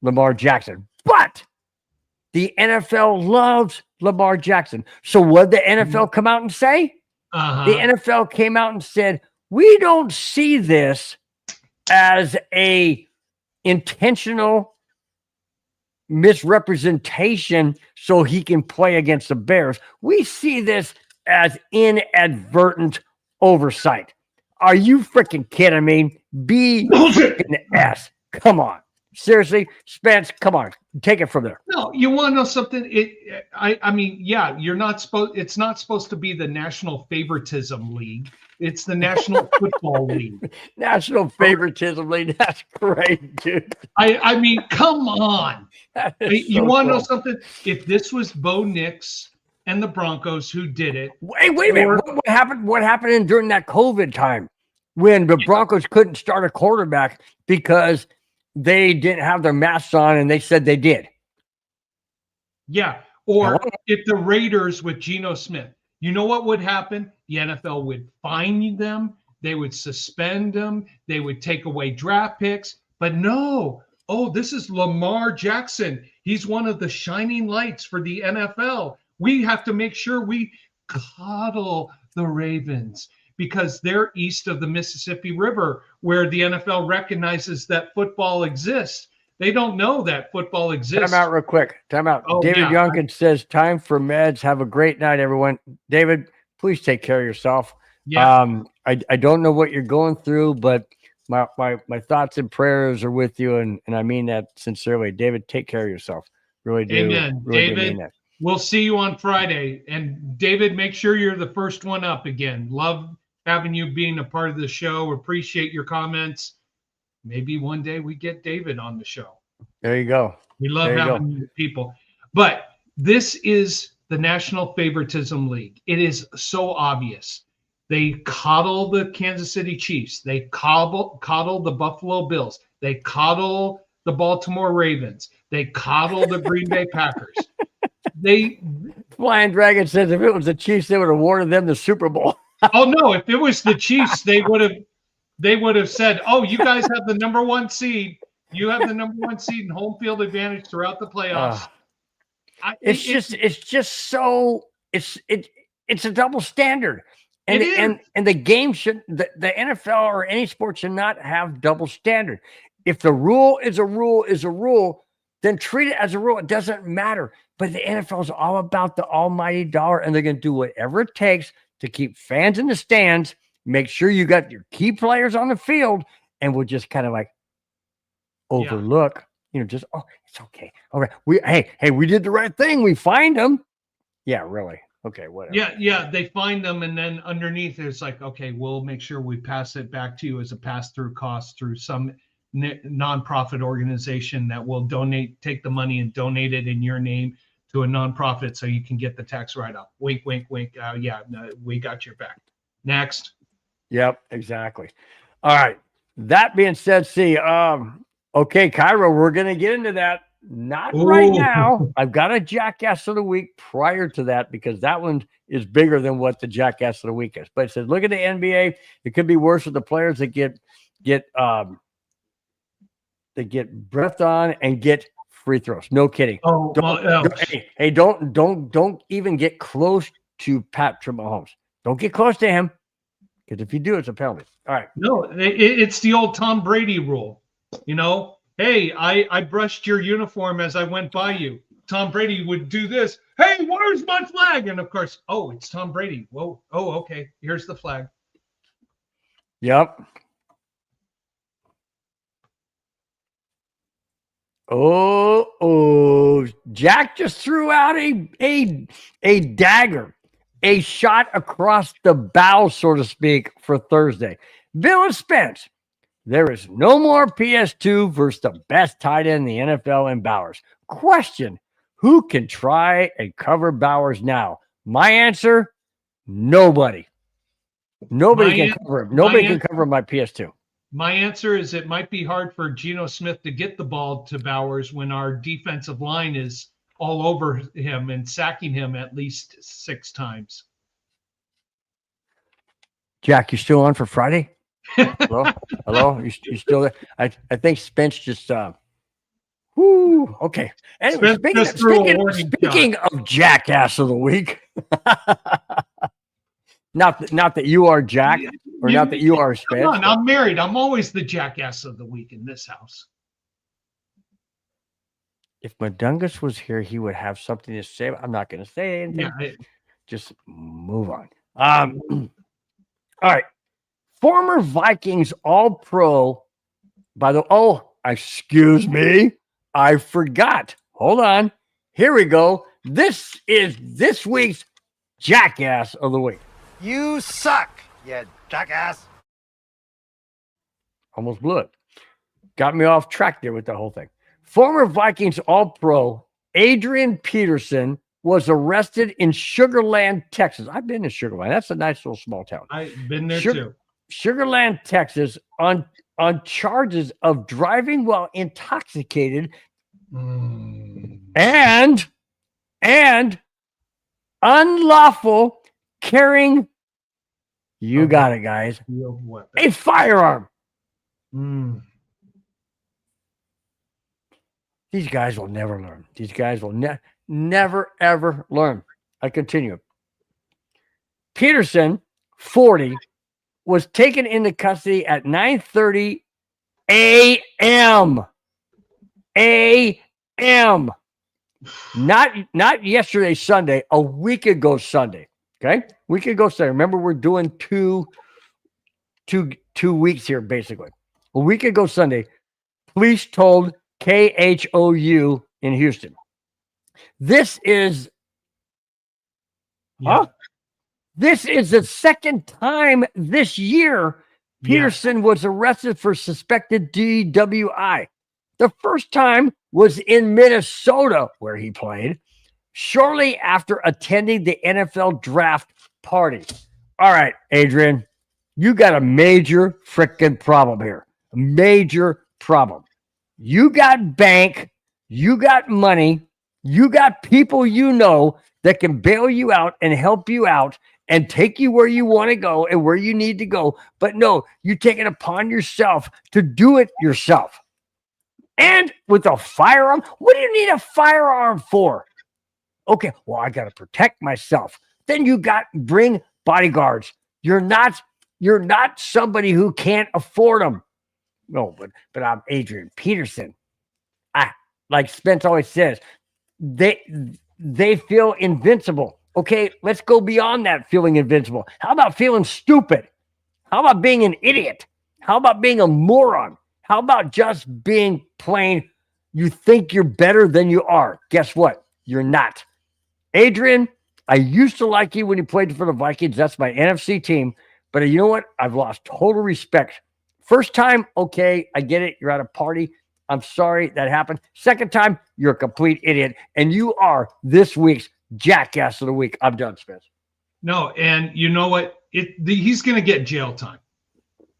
Lamar Jackson. But the NFL loves Lamar Jackson. So what did the NFL come out and say? The NFL came out and said, we don't see this as a intentional misrepresentation so he can play against the Bears. We see this as inadvertent oversight. Are you freaking kidding me? BS. Come on. Seriously, Spence, come on. Take it from there. No, you want to know something? I mean, yeah, you're not supposed. It's not supposed to be the National Favoritism League. It's the National Football League. National Favoritism League. That's great, dude. I mean, come on. You want to know something? If this was Bo Nix and the Broncos who did it. Wait a minute. What happened? What happened during that COVID time when the Broncos couldn't start a quarterback because they didn't have their masks on and they said they did? Yeah. Or if the Raiders with Geno Smith, you know what would happen? The NFL would fine them. They would suspend them. They would take away draft picks. But no. Oh, this is Lamar Jackson. He's one of the shining lights for the NFL. We have to make sure we coddle the Ravens because they're east of the Mississippi River, where the NFL recognizes that football exists. They don't know that football exists. Time out real quick. Time out. David Youngkin says, time for meds. Have a great night, everyone. David, please take care of yourself. Yeah. I don't know what you're going through, but my thoughts and prayers are with you, and I mean that sincerely. David, take care of yourself. Really do. Amen. Really David, do mean that. We'll see you on Friday. And David, make sure you're the first one up again. Love having you being a part of the show. Appreciate your comments. Maybe one day we get David on the show. There you go. We love having people. But this is the National Favoritism League. It is so obvious. They coddle the Kansas City Chiefs. They coddle the Buffalo Bills. They coddle the Baltimore Ravens. They coddle the Green Bay Packers. Flying Dragon says if it was the Chiefs, they would have awarded them the Super Bowl. Oh no! If it was the Chiefs, they would have said, "Oh, you guys have the number one seed. You have the number one seed and home field advantage throughout the playoffs." It's just so it's a double standard. And the game should the NFL or any sport should not have double standard. If the rule is a rule, then treat it as a rule. It doesn't matter. But the NFL is all about the almighty dollar, and they're going to do whatever it takes to keep fans in the stands, make sure you got your key players on the field, and we'll just kind of like overlook, just, oh, it's okay. All right. We did the right thing. We find them. Yeah, really. Okay, whatever. Yeah. They find them, and then underneath it's like, okay, we'll make sure we pass it back to you as a pass-through cost through some nonprofit organization that will take the money and donate it in your name to a nonprofit so you can get the tax write-off. Wink, wink, wink. No, we got your back. Next. Yep, exactly. All right. That being said, okay, Cairo, we're going to get into that. Not right now. I've got a Jackass of the Week prior to that because that one is bigger than what the Jackass of the Week is. But it says, look at the NBA. It could be worse with the players that get breathed on and get free throws. No kidding. Don't even get close to Patrick Mahomes. Don't get close to him because if you do, it's a penalty. All right. No, it's the old Tom Brady rule. Hey, I brushed your uniform as I went by you. Tom Brady would do this. Hey, where's my flag? And of course, it's Tom Brady. Whoa. Oh, okay. Here's the flag. Yep. Oh, Jack just threw out a dagger, a shot across the bow, so to speak, for Thursday. Bill and Spence, there is no more PS2 versus the best tight end in the NFL in Bowers. Question, who can try and cover Bowers now? My answer, nobody. Nobody can cover him. Nobody can cover my PS2. My answer is it might be hard for Geno Smith to get the ball to Bowers when our defensive line is all over him and sacking him at least 6 times. Jack, you still on for Friday? Hello? You still there? I think Spence just okay. Anyway, speaking of Jackass of the Week. Not that you are Jack, or not that you are Spence. Come on, I'm married. I'm always the Jackass of the Week in this house. If Madungus was here, he would have something to say. I'm not going to say anything. Yeah, just move on. All right. Former Vikings All-Pro. Excuse me. I forgot. Hold on. Here we go. This is this week's Jackass of the Week. You suck, you jackass. Almost blew it. Got me off track there with the whole thing. Former Vikings All-Pro Adrian Peterson was arrested in Sugar Land, Texas. I've been to Sugar Land. That's a nice little small town. I've been there too. Sugar Land, Texas, on charges of driving while intoxicated and unlawful carrying, you got it, guys, a firearm. These guys will never learn. These guys will never, ever learn. I continue. Peterson, 40, was taken into custody at 9:30 a.m. Not yesterday, Sunday, a week ago Sunday. Okay? Week ago Sunday. Remember, we're doing two weeks here, basically. A week ago Sunday, police told KHOU in Houston. This is This is the second time this year Peterson was arrested for suspected DWI. The first time was in Minnesota, where he played, shortly after attending the NFL draft party. All right, Adrian, you got a major freaking problem here. A major problem. You got bank, you got money, you got people you know that can bail you out and help you out and take you where you want to go and where you need to go. But no, you take it upon yourself to do it yourself. And with a firearm, what do you need a firearm for? Okay, well, I got to protect myself. Then you bring bodyguards. You're not somebody who can't afford them. No, but I'm Adrian Peterson. Like Spence always says, they feel invincible. Okay, let's go beyond that feeling invincible. How about feeling stupid? How about being an idiot? How about being a moron? How about just being plain, you think you're better than you are? Guess what? You're not. Adrian, I used to like you when you played for the Vikings. That's my NFC team. But you know what? I've lost total respect. First time, okay, I get it. You're at a party. I'm sorry that happened. Second time, you're a complete idiot. And you are this week's Jackass of the Week. I'm done, Spence. No, and you know what? He's going to get jail time.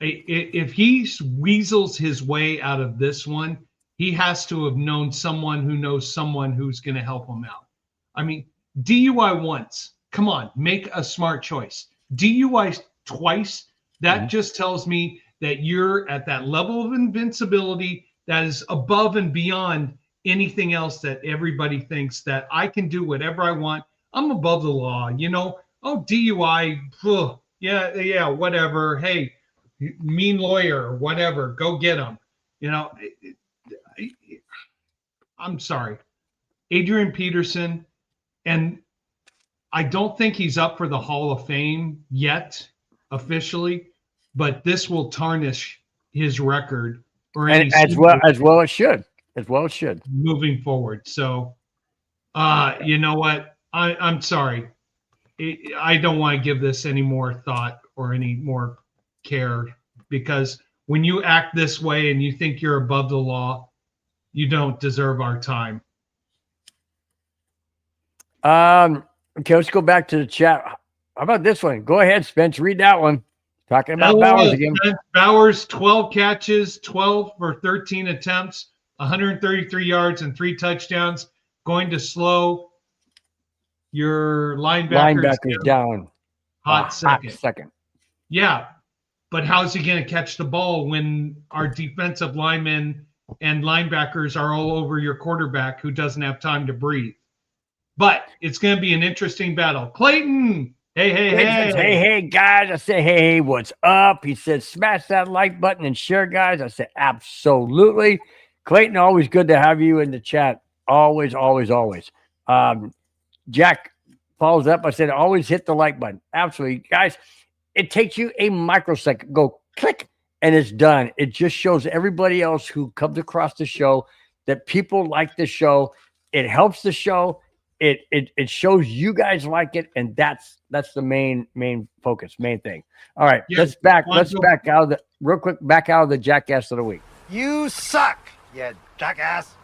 If he weasels his way out of this one, he has to have known someone who knows someone who's going to help him out. I mean, DUI once. Come on, make a smart choice. DUI twice. That just tells me that you're at that level of invincibility that is above and beyond anything else that everybody thinks that I can do whatever I want. I'm above the law, you know. Oh, DUI, yeah, whatever. Hey, mean lawyer, whatever. Go get him. You know, I'm sorry, Adrian Peterson, and I don't think he's up for the Hall of Fame yet officially, but this will tarnish his record or any as well it should. As well it should. Moving forward. So you know what? I'm sorry. I don't want to give this any more thought or any more care, because when you act this way and you think you're above the law, you don't deserve our time. Okay, let's go back to the chat. How about this one? Go ahead, Spence. Read that one. Talking about Bowers again. Bowers, 12 catches, 12 for 13 attempts, 133 yards and 3 touchdowns. Going to slow your linebackers down. Hot second. Hot Yeah, but how's he going to catch the ball when our defensive linemen and linebackers are all over your quarterback who doesn't have time to breathe? But it's going to be an interesting battle. Clayton, hey, guys. I say, hey, what's up? He said, smash that like button and share, guys. I said, absolutely. Clayton, always good to have you in the chat. Always. Jack follows up. I said, always hit the like button. Absolutely. Guys, it takes you a microsecond. Go click, and it's done. It just shows everybody else who comes across the show that people like the show. It helps the show. It shows you guys like it, and that's the main focus, main thing. All right, yeah, let's back out of the Jackass of the Week. You suck, you jackass.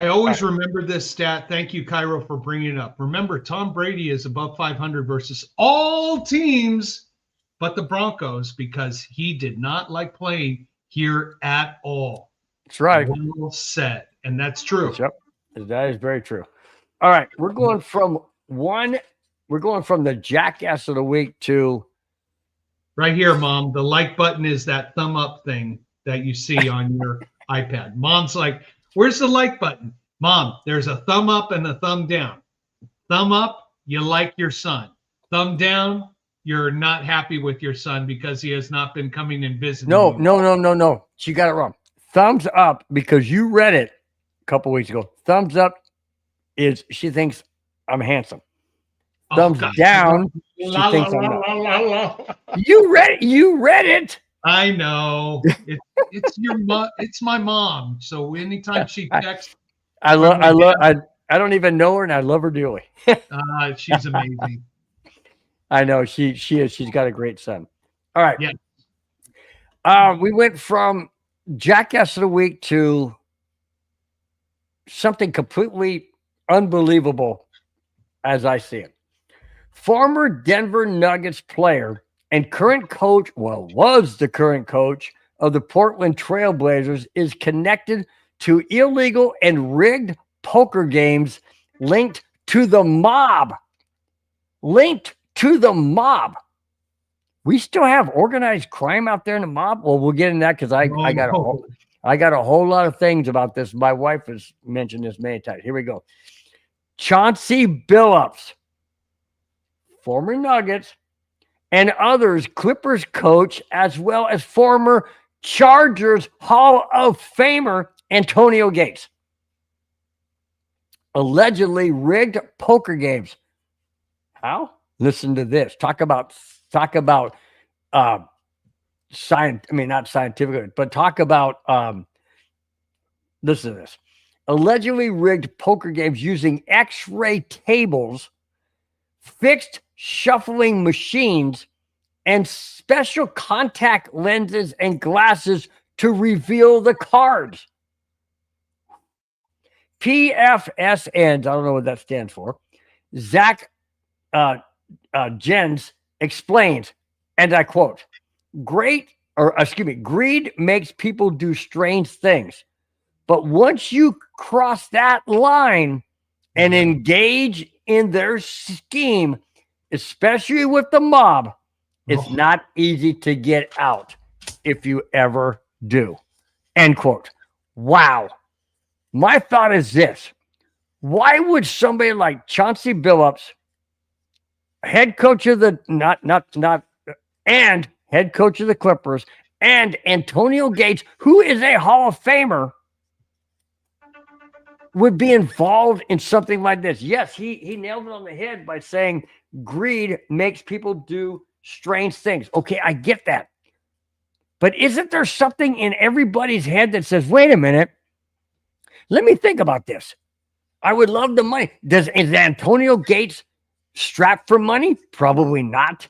I always remember this stat. Thank you, Cairo, for bringing it up. Remember, Tom Brady is above 500 versus all teams but the Broncos because he did not like playing here at all. That's right. Well said, and that's true. Yep, that is very true. All right, we're going from the Jackass of the Week to right here, Mom. The like button is that thumb up thing that you see on your iPad. Mom's like, where's the like button? Mom, there's a thumb up and a thumb down. Thumb up, you like your son. Thumb down, you're not happy with your son because he has not been coming and visiting. No. She got it wrong. Thumbs up because you read it a couple weeks ago. Thumbs up is she thinks I'm handsome. Thumbs down, she thinks I'm not. You read it. I know. It's your mom. It's my mom. So anytime she texts, I don't even know her, and I love her dearly. She's amazing. I know she is. She's got a great son. All right. Yeah. We went from Jackass of the Week to something completely unbelievable, as I see it. Former Denver Nuggets player and current coach, was the current coach of the Portland Trail Blazers, is connected to illegal and rigged poker games linked to the mob. We still have organized crime out there in the mob. Well, we'll get into that because I got a whole lot of things about this. My wife has mentioned this many times. Here we go. Chauncey Billups, former Nuggets, and others, Clippers coach, as well as former Chargers Hall of Famer Antonio Gates, allegedly rigged poker games. How? Listen to this. Talk about science. I mean, not scientific, but talk about listen to this. Allegedly rigged poker games using X-ray tables, fixed shuffling machines, and special contact lenses and glasses to reveal the cards. PFSN, I don't know what that stands for. Zach Jens explains, and I quote, greed makes people do strange things. But once you cross that line and engage in their scheme, especially with the mob, it's not easy to get out if you ever do. End quote. Wow. My thought is this. Why would somebody like Chauncey Billups, head coach of the and head coach of the Clippers, and Antonio Gates, who is a Hall of Famer, would be involved in something like this? Yes, he nailed it on the head by saying greed makes people do strange things. Okay, I get that. But isn't there something in everybody's head that says, wait a minute, let me think about this. I would love the money. Is Antonio Gates strapped for money? Probably not.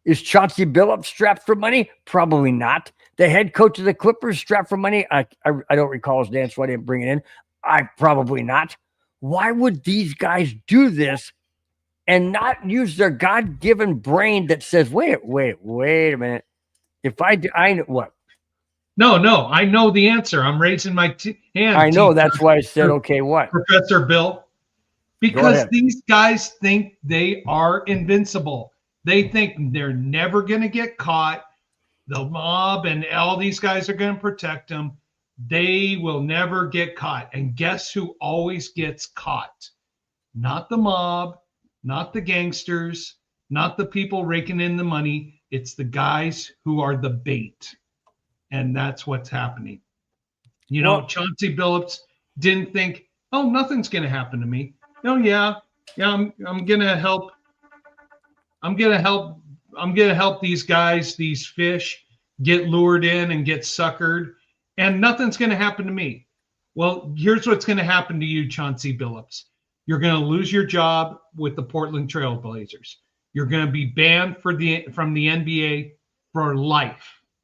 Is Chauncey Billups strapped for money? Probably not. The head coach of the Clippers strapped for money? I don't recall his name, so I didn't bring it in. Probably not. Why would these guys do this and not use their God-given brain that says, wait a minute. If I do, I know what? No, I know the answer. I'm raising my hand. I know. That's why I said, okay, what? Professor Bill. Because these guys think they are invincible. They think they're never going to get caught. The mob and all these guys are going to protect them. They will never get caught. And guess who always gets caught? Not the mob, not the gangsters, not the people raking in the money. It's the guys who are the bait. And that's what's happening. You know, Chauncey Billups didn't think, oh, nothing's going to happen to me. Oh, yeah, I'm going to help. I'm going to help these guys, these fish, get lured in and get suckered. And nothing's going to happen to me. Well, here's what's going to happen to you, Chauncey Billups. You're going to lose your job with the Portland Trail Blazers. You're going to be banned from the NBA for life.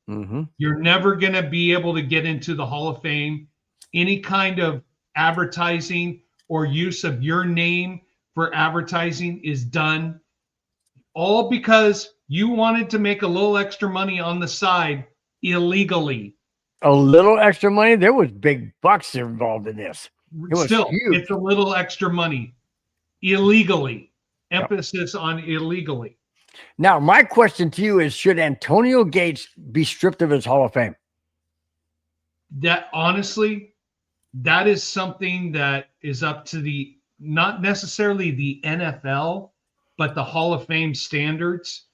Mm-hmm. You're never going to be able to get into the Hall of Fame. Any kind of advertising or use of your name for advertising is done. All because you wanted to make a little extra money on the side illegally. A little extra money? There was big bucks involved in this. It's a little extra money illegally. Emphasis on illegally. Now, my question to you is, should Antonio Gates be stripped of his Hall of Fame? That honestly, that is something that is up to not necessarily the NFL, but the Hall of Fame standards.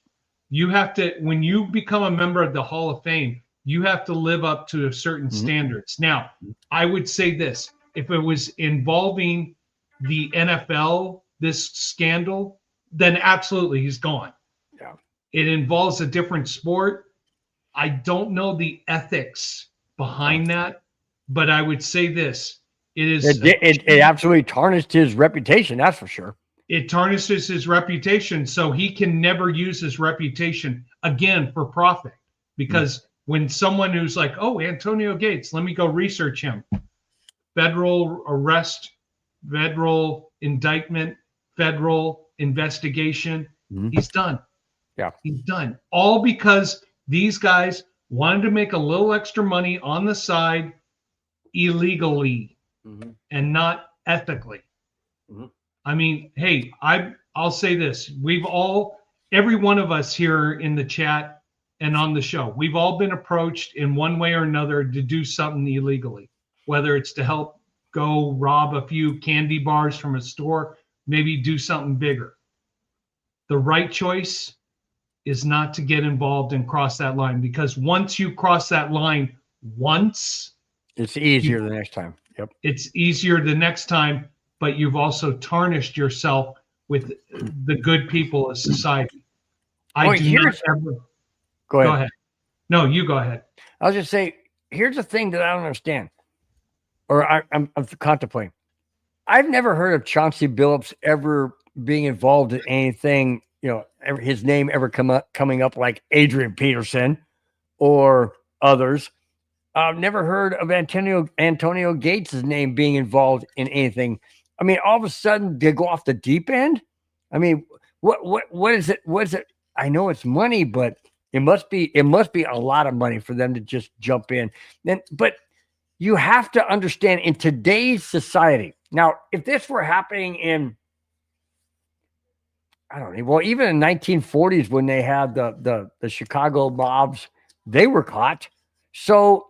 You have to, when you become a member of the Hall of Fame, you have to live up to certain standards. Now, I would say this, if it was involving the NFL, this scandal, then absolutely he's gone. Yeah. It involves a different sport. I don't know the ethics behind that, but I would say this. It absolutely tarnished his reputation, that's for sure. It tarnishes his reputation, so he can never use his reputation again for profit. Because when someone who's like, oh, Antonio Gates, let me go research him. Federal arrest, federal indictment, federal investigation. He's done. Yeah. He's done. All because these guys wanted to make a little extra money on the side illegally and not ethically. I mean, hey, I'll say this. Every one of us here in the chat and on the show, we've all been approached in one way or another to do something illegally, whether it's to help go rob a few candy bars from a store, maybe do something bigger. The right choice is not to get involved and cross that line, because once you cross that line once, it's easier the next time. Yep. It's easier the next time, but you've also tarnished yourself with the good people of society. Go ahead. No, you go ahead. I'll just say, here's the thing that I don't understand, or I'm contemplating. I've never heard of Chauncey Billups ever being involved in anything, his name ever coming up like Adrian Peterson or others. I've never heard of Antonio Gates' name being involved in anything. I mean, all of a sudden they go off the deep end. I mean, what is it? What is it? I know it's money, but it must be a lot of money for them to just jump in. But you have to understand, in today's society. Now, if this were happening in, I don't know, well, even in the 1940s when they had the Chicago mobs, they were caught. So,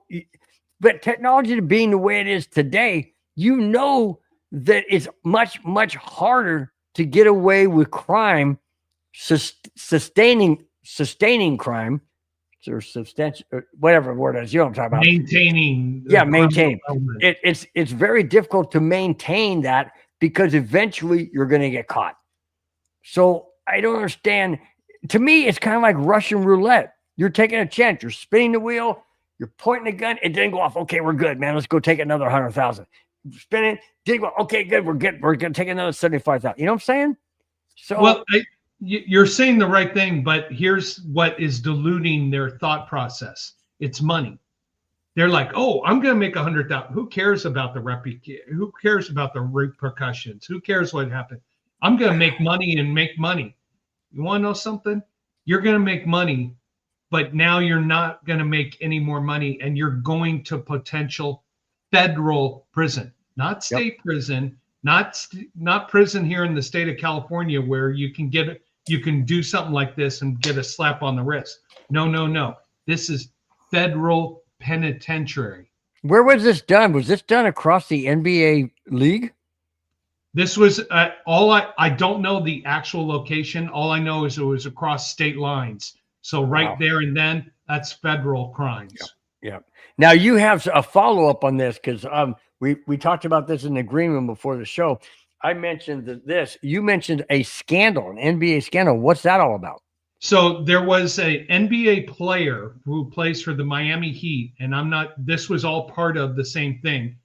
but technology being the way it is today, that it's much, much harder to get away with crime, sustaining crime, or substantial, whatever word it is, you know what I'm talking about. Maintaining. Maintaining. It's very difficult to maintain that, because eventually you're going to get caught. So I don't understand. To me, it's kind of like Russian roulette. You're taking a chance. You're spinning the wheel. You're pointing the gun. It didn't go off. Okay, we're good, man. Let's go take another 100,000. Spin it. Didn't go. Okay, good. We're good. We're going to take another 75,000. You know what I'm saying? So, well, you're saying the right thing, but here's what is diluting their thought process. It's money. They're like, oh, I'm going to make 100,000. Who cares about the Who cares about the repercussions? Who cares what happened? I'm going to make money and make money. You want to know something? You're going to make money, but now you're not going to make any more money, and you're going to potential federal prison, not state prison, not prison here in the state of California where you can do something like this and get a slap on the wrist. No. This is federal penitentiary. Where was this done? Was this done across the NBA league? This was I don't know the actual location. All I know is it was across state lines. So there and then, that's federal crimes. Yeah. Now you have a follow-up on this, because we talked about this in the green room before the show. I mentioned this. You mentioned a scandal, an NBA scandal. What's that all about? So there was an NBA player who plays for the Miami Heat, and this was all part of the same thing.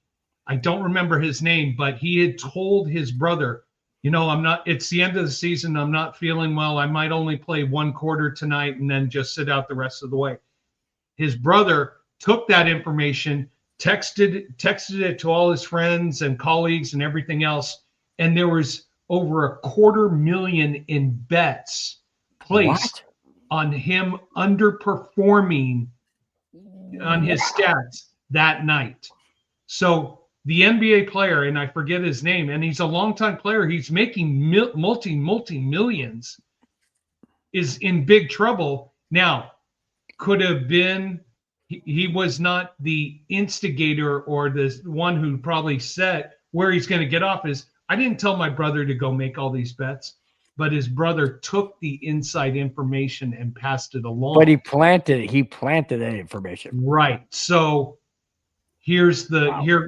I don't remember his name, but he had told his brother, it's the end of the season. I'm not feeling well. I might only play one quarter tonight and then just sit out the rest of the way. His brother took that information, texted it to all his friends and colleagues and everything else. And there was over $250,000 in bets placed on him underperforming on his stats that night. So the NBA player, and I forget his name, and he's a longtime player, he's making multi-millions, is in big trouble. Now, could have been, he was not the instigator or the one who probably said where he's going to get off is, I didn't tell my brother to go make all these bets, but his brother took the inside information and passed it along. But he planted that information. Right. So here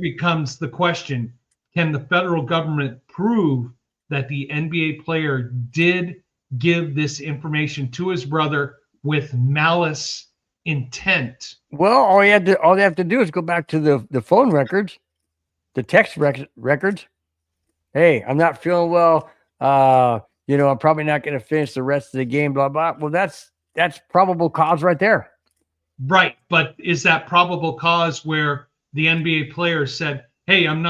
becomes the question: can the federal government prove that the NBA player did give this information to his brother with malice intent? Well, all they have to do is go back to the phone records, the text records. Hey, I'm not feeling well. I'm probably not going to finish the rest of the game, blah, blah. Well, that's probable cause right there. Right. But is that probable cause where the NBA player said, hey, I'm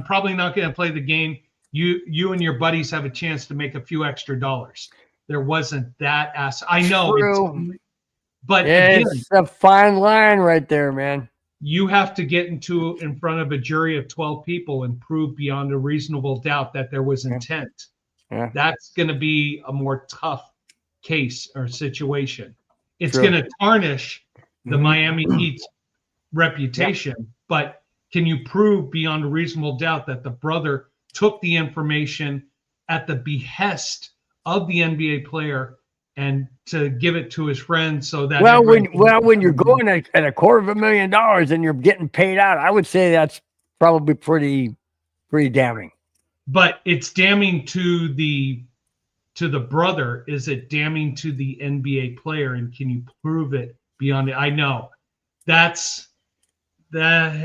probably not going to play the game. You and your buddies have a chance to make a few extra dollars. There wasn't that I know. True. But it's a fine line right there, man. You have to get in front of a jury of 12 people and prove beyond a reasonable doubt that there was intent. Yeah. That's going to be a more tough case or situation. It's going to tarnish the Miami Heat's reputation, but can you prove beyond a reasonable doubt that the brother took the information at the behest of the NBA player and to give it to his friends so that when you're going at $250,000 and you're getting paid out, I would say that's probably pretty damning. But it's damning to the brother. Is it damning to the NBA player? And can you prove it beyond it? I know that's that.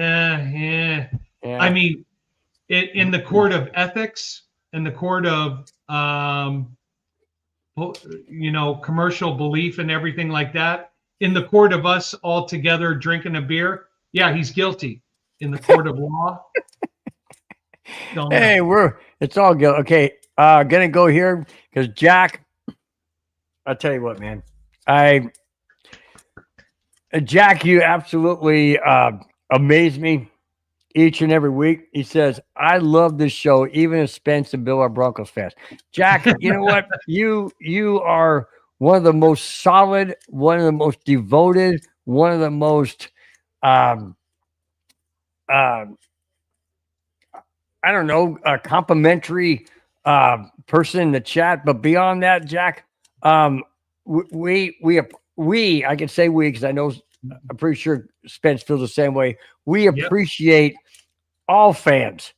Yeah. I mean, in the court of ethics, in the court of commercial belief and everything like that, in the court of us all together drinking a beer, yeah, he's guilty. In the court of law, hey, it's all good. Okay, gonna go here because Jack, I'll tell you what, man. Jack, you absolutely amaze me each and every week. He says, I love this show, even if Spence and Bill are Broncos fans. Jack, you know what? You are one of the most solid, one of the most devoted, one of the most I don't know, a complimentary person in the chat. But beyond that, Jack, we I can say we, because I know, I'm pretty sure Spence feels the same way. We appreciate all fans.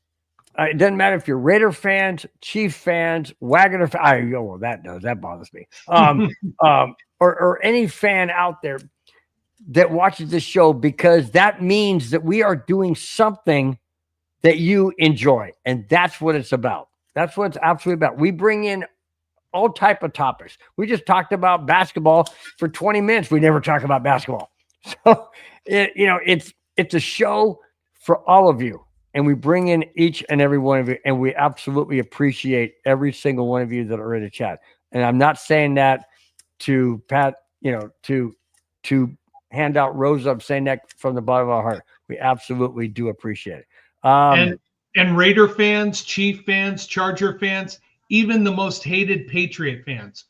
It doesn't matter if you're Raider fans, Chief fans, Wagoner fans. Well, that bothers me. Or any fan out there that watches this show, because that means that we are doing something that you enjoy, and that's what it's about. That's what it's absolutely about. We bring in all type of topics. We just talked about basketball for 20 minutes. We never talk about basketball. So it's a show for all of you, and we bring in each and every one of you, and we absolutely appreciate every single one of you that are in the chat. And I'm not saying that to pat, to hand out roses. I'm saying that from the bottom of our heart. We absolutely do appreciate it. And Raider fans, Chief fans, Charger fans, even the most hated Patriot fans,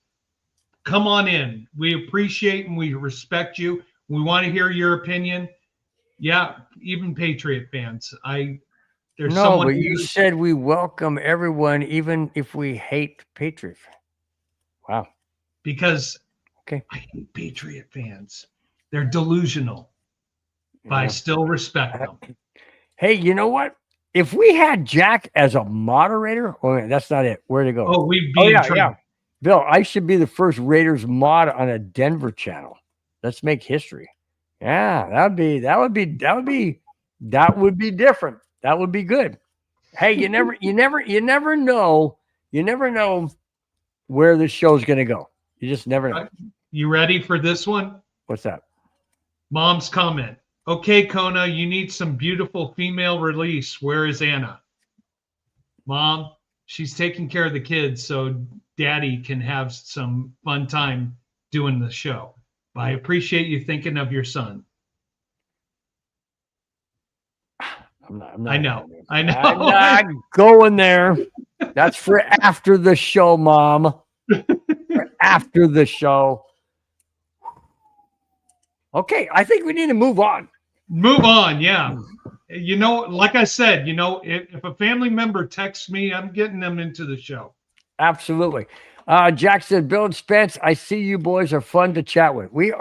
come on in. We appreciate and we respect you. We want to hear your opinion. Yeah, even Patriot fans. You said we welcome everyone, even if we hate Patriot. Wow. Because I hate Patriot fans. They're delusional. But I still respect them. Hey, you know what? If we had Jack as a moderator, that's not it. Where'd it go? Oh, we'd be in trouble. Yeah. Bill, I should be the first Raiders mod on a Denver channel. Let's make history. Yeah, that would be different. That would be good. Hey, you never know where this show's gonna go. You just never know. You ready for this one? What's that? Mom's comment. Okay, Kona, you need some beautiful female release. Where is Anna? Mom, she's taking care of the kids so Daddy can have some fun time doing the show. I appreciate you thinking of your son. I'm not I know. I'm not going there. That's for after the show, Mom. For after the show. Okay, I think we need to move on. Move on, yeah. Like I said, if a family member texts me, I'm getting them into the show. Absolutely. Jack said, Bill and Spence, I see you boys are fun to chat with. We're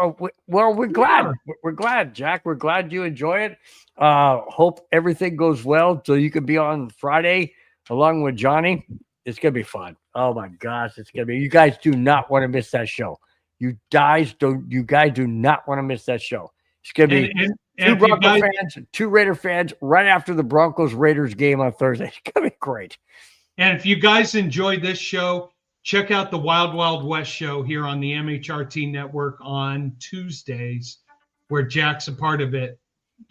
glad. Yeah. We're glad, Jack. We're glad you enjoy it. Hope everything goes well so you can be on Friday along with Johnny. It's going to be fun. Oh my gosh, it's going to be. You guys do not want to miss that show. You guys do not want to miss that show. It's going to be two Broncos fans, two Raider fans right after the Broncos-Raiders game on Thursday. It's going to be great. And if you guys enjoyed this show, check out the Wild Wild West show here on the MHRT network on Tuesdays, where Jack's a part of it.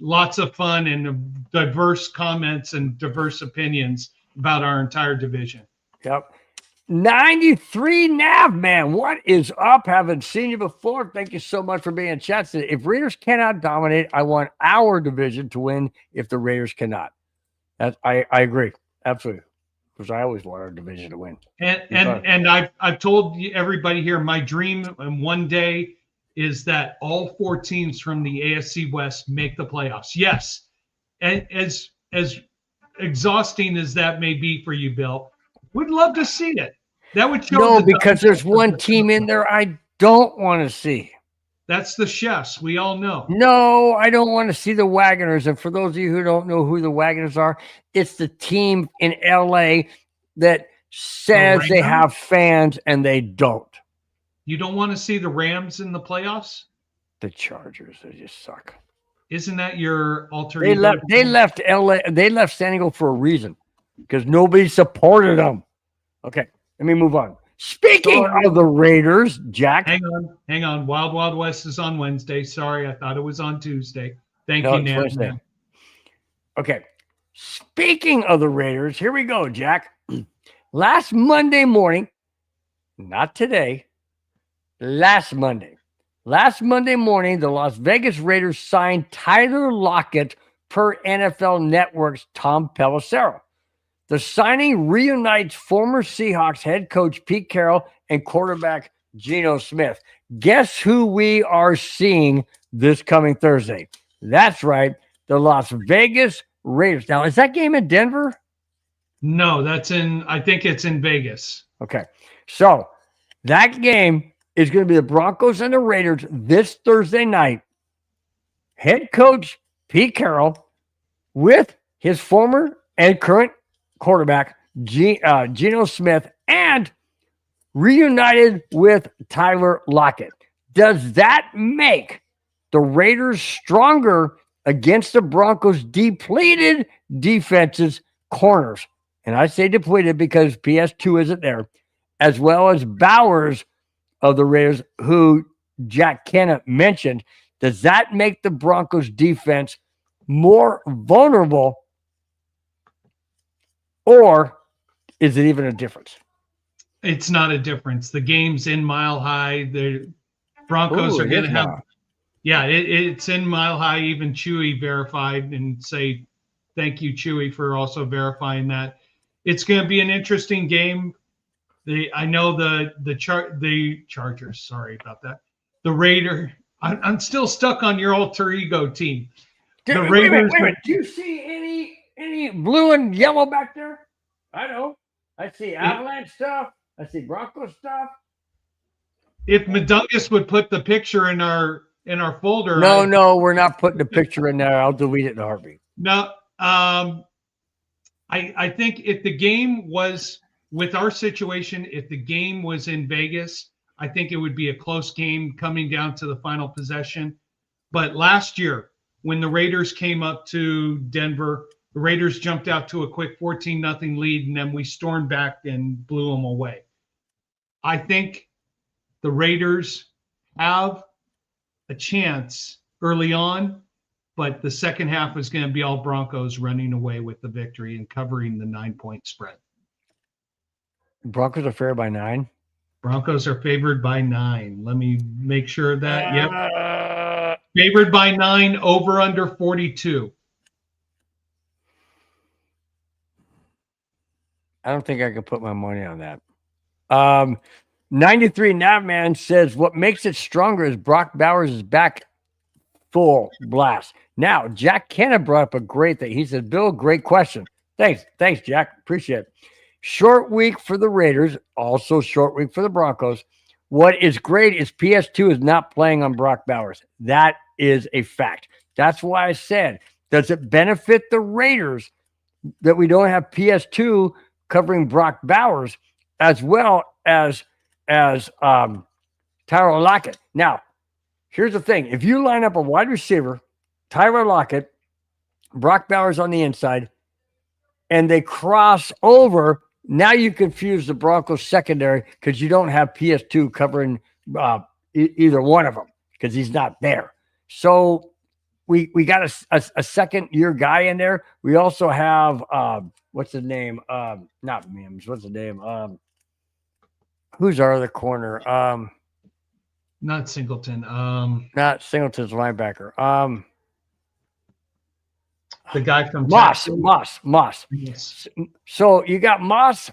Lots of fun and diverse comments and diverse opinions about our entire division. Yep. 93 Nav, man. What is up? Haven't seen you before. Thank you so much for being in chat. If Raiders cannot dominate, I want our division to win if the Raiders cannot. I agree. Absolutely. Because I always want our division to win. And I've told everybody here, my dream in one day is that all four teams from the AFC West make the playoffs. Yes. And as exhausting as that may be for you, Bill, would love to see it. That would show. No, because there's one team in there I don't want to see. That's the Chefs. We all know. No, I don't want to see the Wagoners. And for those of you who don't know who the Wagoners are, it's the team in LA that says they have fans and they don't. You don't want to see the Rams in the playoffs? The Chargers, they just suck. Isn't that your alter They ego? They left LA. They left San Diego for a reason, because nobody supported them. Okay, let me move on. Speaking of the Raiders, Jack. Hang on. Wild Wild West is on Wednesday. Sorry, I thought it was on Tuesday. Thank you, Nan. Okay. Speaking of the Raiders, here we go, Jack. Last Monday morning, not today, last Monday morning, the Las Vegas Raiders signed Tyler Lockett per NFL Network's Tom Pelissero. The signing reunites former Seahawks head coach Pete Carroll and quarterback Geno Smith. Guess who we are seeing this coming Thursday? That's right, the Las Vegas Raiders. Now, is that game in Denver? No, I think it's in Vegas. Okay, so that game is going to be the Broncos and the Raiders this Thursday night. Head coach Pete Carroll with his former and current quarterback Geno Smith, and reunited with Tyler Lockett. Does that make the Raiders stronger against the Broncos' depleted defense's corners? And I say depleted because PS2 isn't there, as well as Bowers of the Raiders, who Jack Kennett mentioned. Does that make the Broncos defense more vulnerable, or is it even a difference? It's not a difference. The game's in Mile High. The Broncos are going to have, it's in Mile High. Even Chewy verified, and say thank you, Chewy, for also verifying that. It's going to be an interesting game. I know the Chargers. Sorry about that. The Raider. I'm still stuck on your alter ego team. The Raiders. Wait. Do you see any blue and yellow back there? I know. I see Avalanche stuff. I see Broncos stuff. If Medungus would put the picture in our folder. No, we're not putting the picture in there. I'll delete it in a heartbeat. No. I think if the game was, with our situation, if the game was in Vegas, I think it would be a close game coming down to the final possession. But last year, when the Raiders came up to Denver, the Raiders jumped out to a quick 14-0 lead, and then we stormed back and blew them away. I think the Raiders have a chance early on, but the second half is going to be all Broncos running away with the victory and covering the 9-point spread. Broncos are favored by 9? Broncos are favored by 9. Let me make sure of that. Yep. Favored by 9, over under 42. I don't think I could put my money on that. 93 Navman says, what makes it stronger is Brock Bowers is back full blast. Now, Jack Kennett brought up a great thing. He said, Bill, great question. Thanks, Jack. Appreciate it. Short week for the Raiders, also short week for the Broncos. What is great is PS2 is not playing on Brock Bowers. That is a fact. That's why I said, does it benefit the Raiders that we don't have PS2 covering Brock Bowers as well as Tyler Lockett? Now, here's the thing. If you line up a wide receiver, Tyler Lockett, Brock Bowers on the inside, and they cross over, now you confuse the Broncos secondary because you don't have PS2 covering either one of them because he's not there. So we got a second-year guy in there. We also have, what's his name? Not Mims. What's his name? Who's our other corner? Not Singleton. Not Singleton's linebacker. The guy from Moss. Yes. So you got Moss,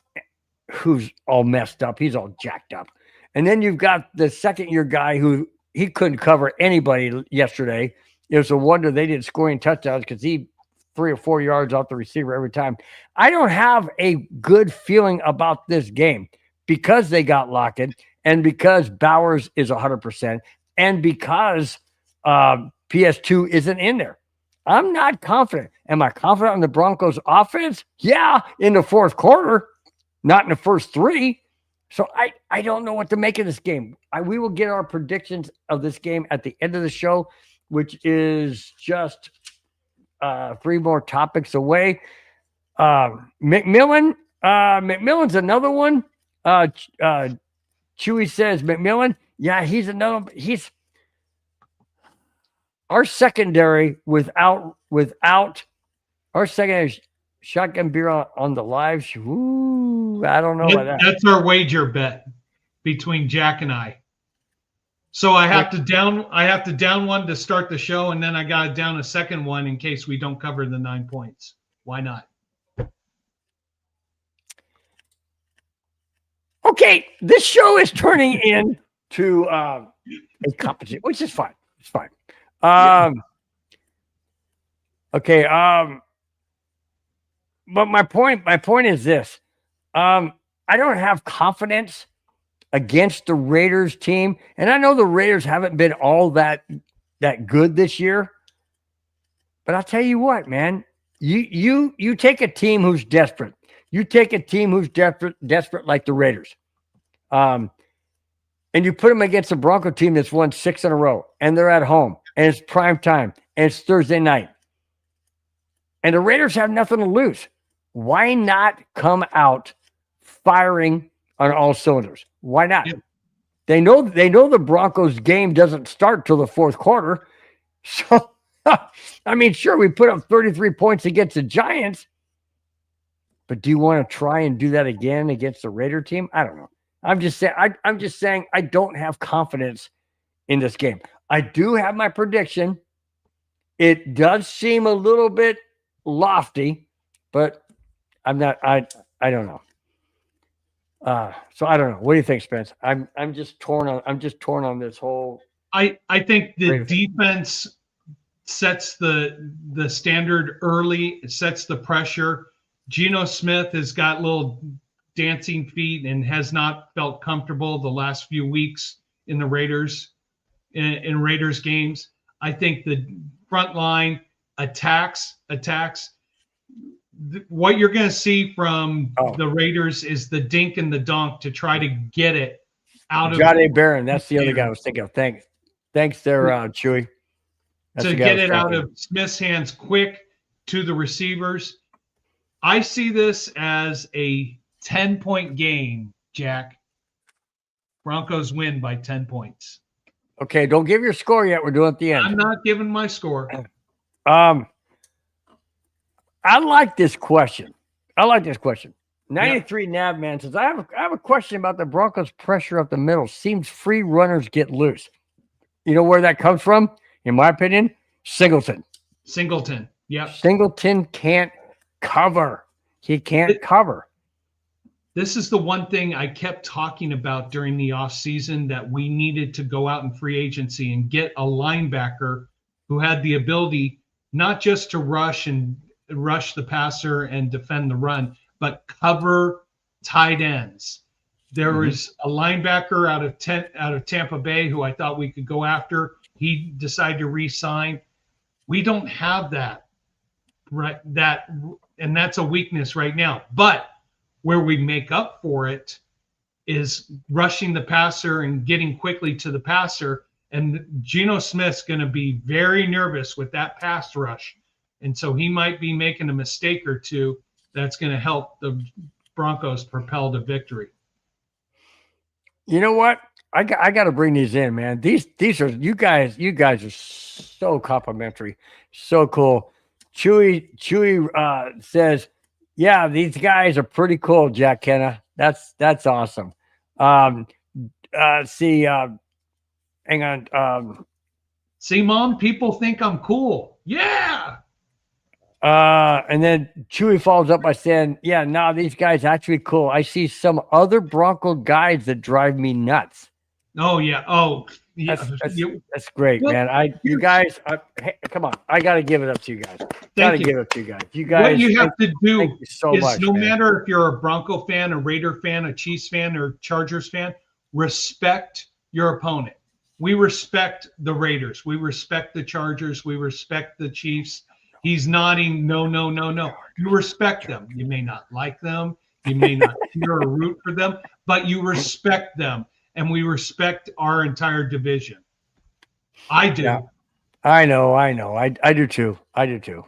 who's all messed up. He's all jacked up. And then you've got the second-year guy who he couldn't cover anybody yesterday. It was a wonder they didn't score any touchdowns because he 3 or 4 yards off the receiver every time. I don't have a good feeling about this game because they got Lockett and because Bowers is 100% and because PS2 isn't in there. I'm not confident. Am I confident in the Broncos offense? Yeah, in the fourth quarter, not in the first 3. So I don't know what to make of this game. We will get our predictions of this game at the end of the show, which is just 3 more topics away. McMillan's another one. Chewy says McMillan. Yeah, he's another. He's our secondary without our secondary shotgun beer on the live. Ooh, I don't know about that. That's our wager bet between Jack and I. So I have to down one to start the show, and then I got to down a second one in case we don't cover the 9 points. Why not? Okay, this show is turning into a competition, which is fine. It's fine. Okay. But my point is this. I don't have confidence against the Raiders team. And I know the Raiders haven't been all that good this year. But I'll tell you what, man, you take a team who's desperate. You take a team who's desperate like the Raiders. And you put them against a Bronco team that's won 6 in a row, and they're at home, and it's prime time, and it's Thursday night. And the Raiders have nothing to lose. Why not come out firing on all cylinders? Why not? Yeah. They know the Broncos game doesn't start till the fourth quarter. So, I mean, sure, we put up 33 points against the Giants, but do you want to try and do that again against the Raider team? I don't know. I'm just saying I don't have confidence in this game. I do have my prediction. It does seem a little bit lofty, but I'm not. I don't know. So I don't know. What do you think, Spence? I'm just torn on this whole. I think the defense sets the standard early. It sets the pressure. Geno Smith has got little dancing feet and has not felt comfortable the last few weeks in the Raiders in Raiders games. I think the front line attacks. What you're going to see from the Raiders is the dink and the dunk to try to get it out of Jahdae Barron. That's the other guy I was thinking of. Thanks there, Chewy. That's to get it out of Smith's hands quick to the receivers. I see this as a 10-point game, Jack. Broncos win by 10 points. Okay, don't give your score yet. We're doing it at the end. I'm not giving my score. I like this question. 93 Navman says, I have a question about the Broncos' pressure up the middle. Seems free runners get loose. You know where that comes from? In my opinion, Singleton. Yep. Singleton can't cover. He can't cover. This is the one thing I kept talking about during the offseason, that we needed to go out in free agency and get a linebacker who had the ability not just to rush the passer and defend the run, but cover tight ends. There was a linebacker out of Tampa Bay who I thought we could go after. He decided to re-sign. We don't have that, right? And that's a weakness right now. But where we make up for it is rushing the passer and getting quickly to the passer. And Geno Smith's going to be very nervous with that pass rush. And so he might be making a mistake or two that's going to help the Broncos propel to victory. You know what? I got to bring these in, man. These are you guys are so complimentary, so cool. Chewy says, yeah, these guys are pretty cool, Jack Kenna. That's awesome. Hang on. See, Mom, people think I'm cool. Yeah. And then Chewy follows up by saying, yeah, no, these guys actually cool. I see some other Bronco guys that drive me nuts. Oh yeah. Oh yeah. That's great, Well, man. You guys, hey, come on. I got to give it up to you guys. Got to thank you. give it up to you guys. You What guys, you have to thank do you so is much, no man. matter if you're a Bronco fan, a Raider fan, a Chiefs fan, or Chargers fan, respect your opponent. We respect the Raiders. We respect the Chargers. We respect the Chiefs. He's nodding. No, no, no, no. You respect them. You may not like them. You may not cheer or root for them, but you respect them. And we respect our entire division. I do. Yeah. I know. I do too. I do.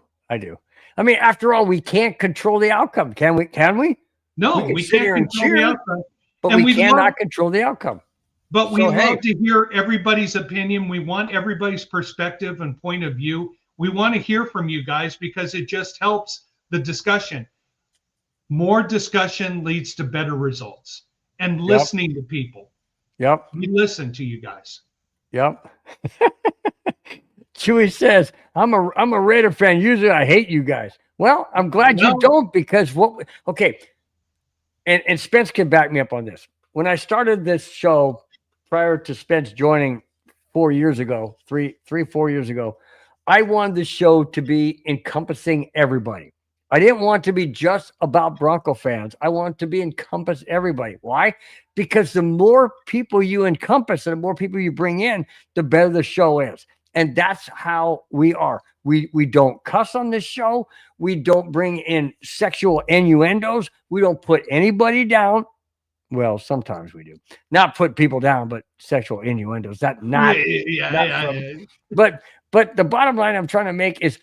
I mean, after all, we can't control the outcome, can we? Can we? No, can we sit can't here and control the cheer, outcome. but And we we cannot control the outcome. But we So, hey. love to hear everybody's opinion. We want everybody's perspective and point of view. We want to hear from you guys because it just helps the discussion. More discussion leads to better results. And listening to people. Yep. We listen to you guys. Yep. Chewy says, I'm a Raider fan. Usually I hate you guys. Well, I'm glad you don't, because okay. And Spence can back me up on this. When I started this show prior to Spence joining 4 years ago, 4 years ago, I wanted the show to be encompassing everybody. I didn't want to be just about Bronco fans. I wanted to be encompass everybody. Why? Because the more people you encompass and the more people you bring in, the better the show is. And that's how we are. We don't cuss on this show. We don't bring in sexual innuendos. We don't put anybody down. Well, sometimes we do. Not put people down, but sexual innuendos. But the bottom line I'm trying to make is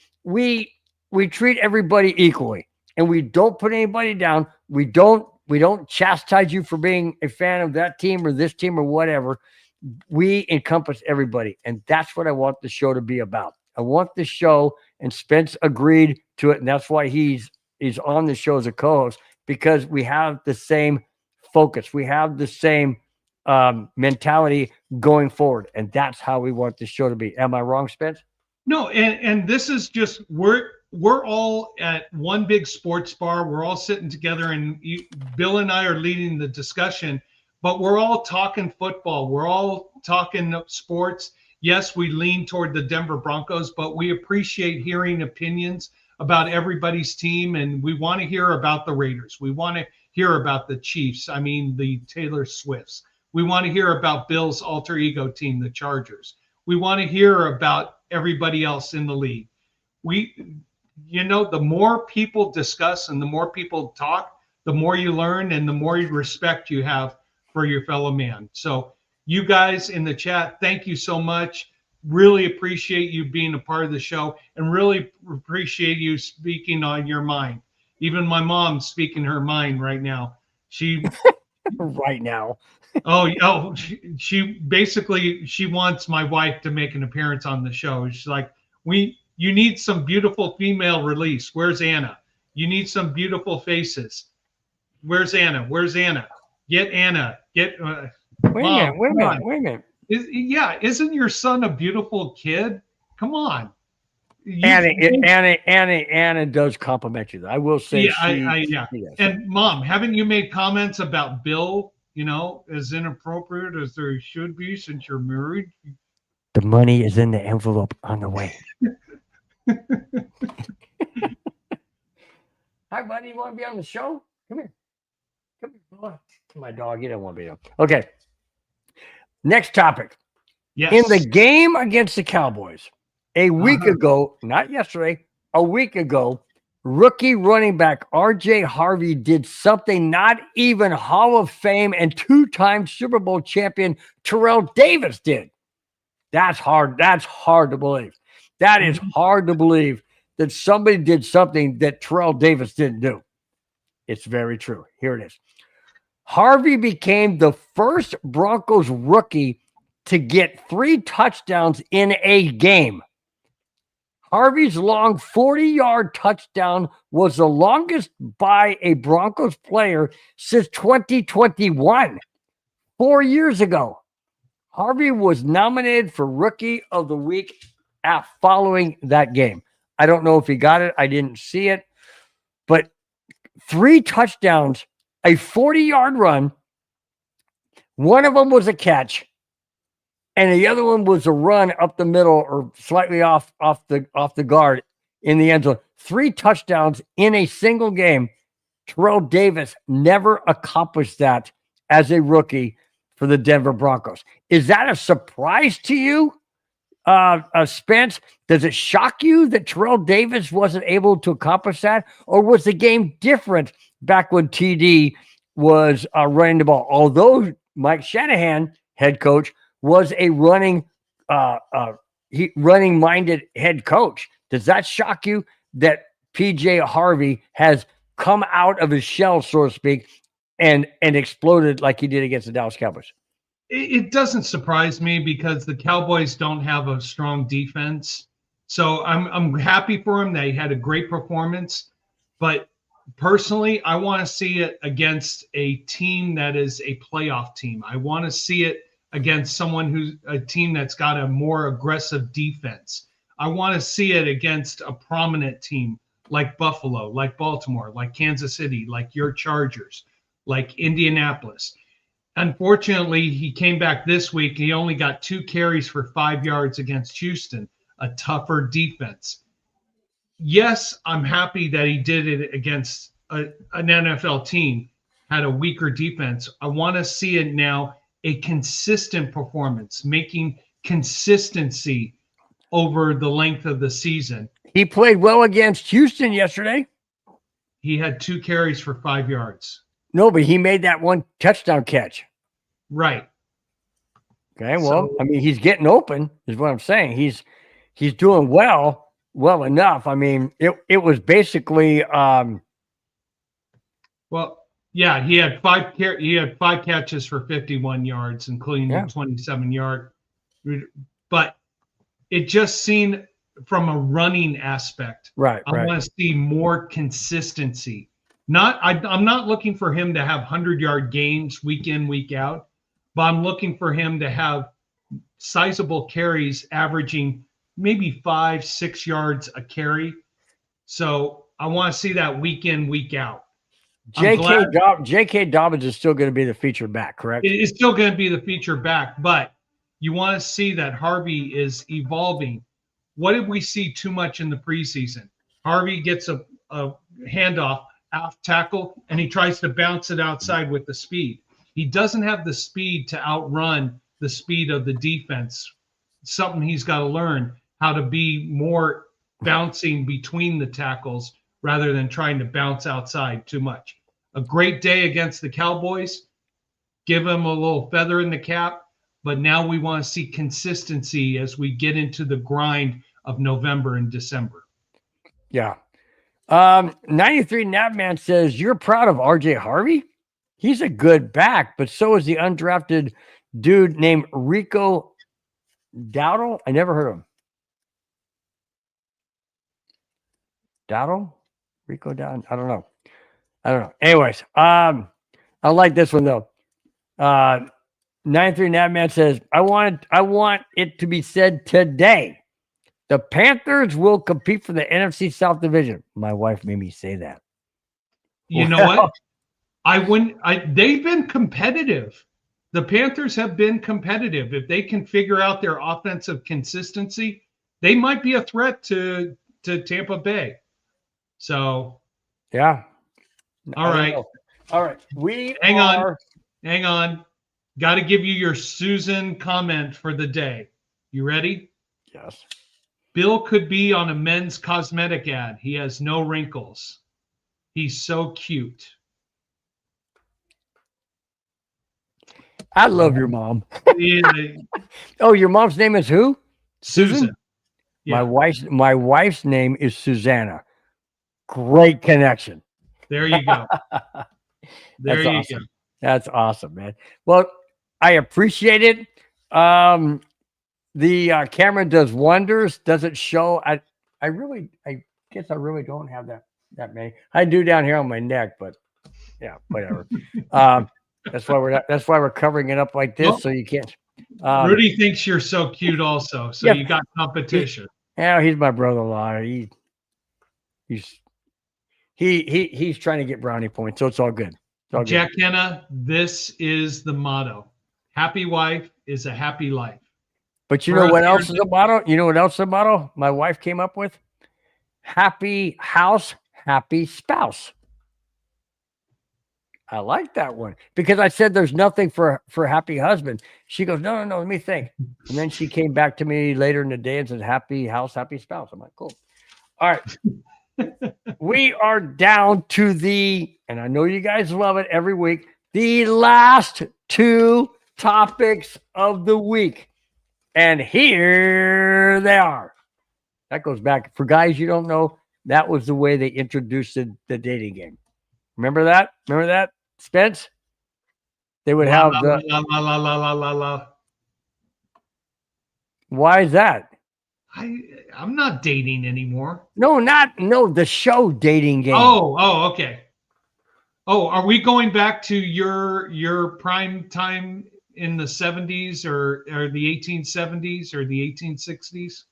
we treat everybody equally, and we don't put anybody down. We don't chastise you for being a fan of that team or this team or whatever. We encompass everybody, and that's what I want the show to be about. I want the show, and Spence agreed to it, and that's why he's on the show as a co-host, because we have the same focus. We have the same mentality going forward, and that's how we want the show to be. Am I wrong, Spence? No, and this is just we're all at one big sports bar. We're all sitting together, and Bill and I are leading the discussion, but we're all talking football. We're all talking sports. Yes, we lean toward the Denver Broncos, but we appreciate hearing opinions about everybody's team, and we want to hear about the Raiders. We want to hear about the Chiefs. I mean, the Taylor Swifts. We want to hear about Bill's alter ego team, the Chargers. We want to hear about everybody else in the league. The more people discuss and the more people talk, the more you learn and the more respect you have for your fellow man. So you guys in the chat, thank you so much. Really appreciate you being a part of the show, and really appreciate you speaking on your mind. Even my mom's speaking her mind right now. She right now. She basically, she wants my wife to make an appearance on the show. She's like, you need some beautiful female release. Where's Anna? You need some beautiful faces. Where's Anna? Where's Anna? Get Anna. Get wait a minute. Isn't your son a beautiful kid? Come on. Anna does compliment you. I will say, yeah. And Mom, haven't you made comments about Bill, as inappropriate as there should be since you're married? The money is in the envelope on the way. Hi, buddy. You want to be on the show? Come here. Come here. My dog. You don't want to be on. Okay. Next topic. Yes. In the game against the Cowboys, a week ago, not yesterday, a week ago, rookie running back R.J. Harvey did something not even Hall of Fame and two-time Super Bowl champion Terrell Davis did. That's hard. That's hard to believe. That is hard to believe that somebody did something that Terrell Davis didn't do. It's very true. Here it is. Harvey became the first Broncos rookie to get 3 touchdowns in a game. Harvey's long 40-yard touchdown was the longest by a Broncos player since 2021, 4 years ago. Harvey was nominated for Rookie of the Week following that game. I don't know if he got it. I didn't see it. But 3 touchdowns, a 40-yard run. One of them was a catch. and the other one was a run up the middle or slightly off the guard in the end zone. 3 touchdowns in a single game. Terrell Davis never accomplished that as a rookie for the Denver Broncos. Is that a surprise to you, Spence? Does it shock you that Terrell Davis wasn't able to accomplish that? Or was the game different back when TD was running the ball? Although Mike Shanahan, head coach, was a running-minded head coach. Does that shock you that PJ Harvey has come out of his shell, so to speak, and exploded like he did against the Dallas Cowboys? It doesn't surprise me because the Cowboys don't have a strong defense. So I'm happy for him. They had a great performance. But personally, I want to see it against a team that is a playoff team. I want to see it against a team that's got a more aggressive defense. I want to see it against a prominent team like Buffalo, like Baltimore, like Kansas City, like your Chargers, like Indianapolis. Unfortunately, he came back this week. He only got 2 carries for 5 yards against Houston, a tougher defense. Yes, I'm happy that he did it against an NFL team, had a weaker defense. I want to see it now, a consistent performance, making consistency over the length of the season. He played well against Houston yesterday. He had 2 carries for 5 yards. No, but he made that 1 touchdown catch. Right. Okay, well, I mean, he's getting open, is what I'm saying. He's doing well enough. I mean, it was basically well, yeah, he had 5 catches for 51 yards, including the 27-yard. But it just seemed from a running aspect. Right. I want to see more consistency. I'm not looking for him to have 100-yard games week in, week out, but I'm looking for him to have sizable carries averaging maybe 5-6 yards a carry. So I want to see that week in, week out. J.K. Dobbins is still going to be the feature back, correct? It is still going to be the feature back, but you want to see that Harvey is evolving. What did we see too much in the preseason? Harvey gets a handoff, off tackle, and he tries to bounce it outside with the speed. He doesn't have the speed to outrun the speed of the defense. It's something he's got to learn, how to be more bouncing between the tackles rather than trying to bounce outside too much. A great day against the Cowboys. Give him a little feather in the cap. But now we want to see consistency as we get into the grind of November and December. Yeah. 93 Napman says, you're proud of RJ Harvey? He's a good back, but so is the undrafted dude named Rico Dowdle. I never heard of him. Dowdle? Rico Dowdle? I don't know. Anyways, I like this one though. 93 Napman says, I want it to be said today. The Panthers will compete for the NFC South Division. My wife made me say that. You know what? They've been competitive. The Panthers have been competitive. If they can figure out their offensive consistency, they might be a threat to Tampa Bay. So, yeah. All right. Hang on. Got to give you your Susan comment for the day. You ready? Yes. Bill could be on a men's cosmetic ad. He has no wrinkles. He's so cute. I love your mom. Yeah. Oh, your mom's name is who? Susan. Yeah. My wife's name is Susanna. Great connection. There you go. There you awesome. go. That's awesome, man. Well, I appreciate it. The camera does wonders. Doesn't show. I guess I really don't have that many. I do down here on my neck, but yeah, whatever. That's why we're covering it up like this, so you can't. Rudy thinks you're so cute, also. So you got competition. He's my brother-in-law. He's trying to get brownie points, so it's all good. Jack Hanna, this is the motto. Happy wife is a happy life. But you For know us what here- else is a motto? You know what else is a motto my wife came up with? Happy house, happy spouse. I like that one because I said there's nothing for happy husband. She goes, no, let me think. And then she came back to me later in the day and said, happy house, happy spouse. I'm like, cool. All right. We are down to and I know you guys love it every week, the last two topics of the week. And here they are. That goes back. For guys you don't know, that was the way they introduced the dating game. Remember that? Remember that, Spence? They would have the. La. Why is that? I'm not dating anymore. No, the show dating game. Oh, okay. Oh, are we going back to your prime time in the 70s or the 1870s or the 1860s?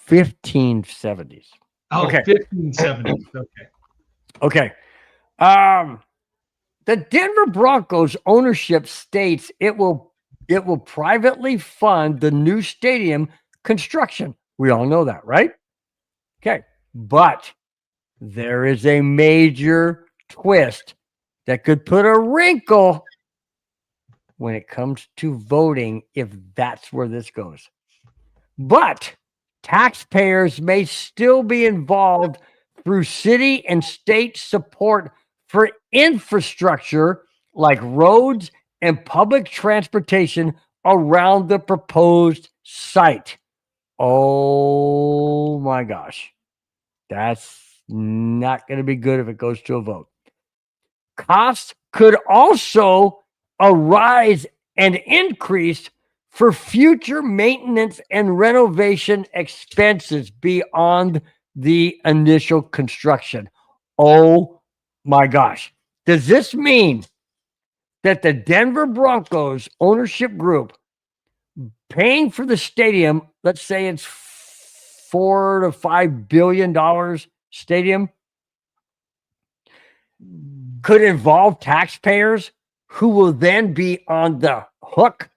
1570s. Oh, Okay. 1570s. Okay. Okay. The Denver Broncos ownership states it will privately fund the new stadium construction. We all know that, right? Okay. But there is a major twist that could put a wrinkle when it comes to voting if that's where this goes. But taxpayers may still be involved through city and state support for infrastructure like roads and public transportation around the proposed site. Oh my gosh. That's not going to be good if it goes to a vote. Costs could also arise and increase for future maintenance and renovation expenses beyond the initial construction. Oh my gosh. Does this mean that the Denver Broncos ownership group paying for the stadium, let's say it's $4 to $5 billion stadium, could involve taxpayers who will then be on the hook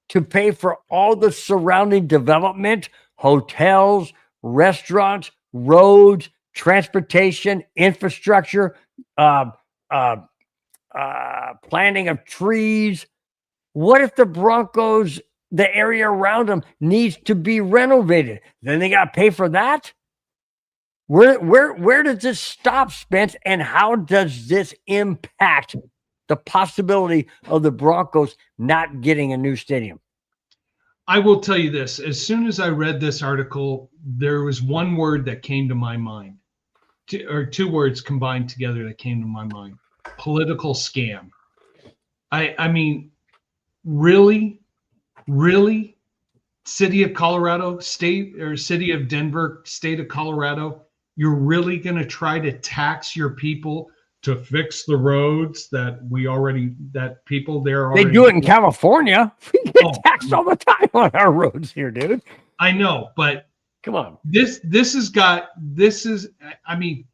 to pay for all the surrounding development, hotels, restaurants, roads, transportation, infrastructure, planting of trees. What if the Broncos, the area around them, needs to be renovated? Then they got to pay for that? Where does this stop, Spence? And how does this impact the possibility of the Broncos not getting a new stadium? I will tell you this. As soon as I read this article, there was one word that came to my mind, or two words combined together that came to my mind: political scam. I mean, really, city of Colorado, state, or city of Denver, state of Colorado, you're really going to try to tax your people to fix the roads that people there are. They do it in California. We get taxed all the time on our roads here, dude. I know, but come on. I mean,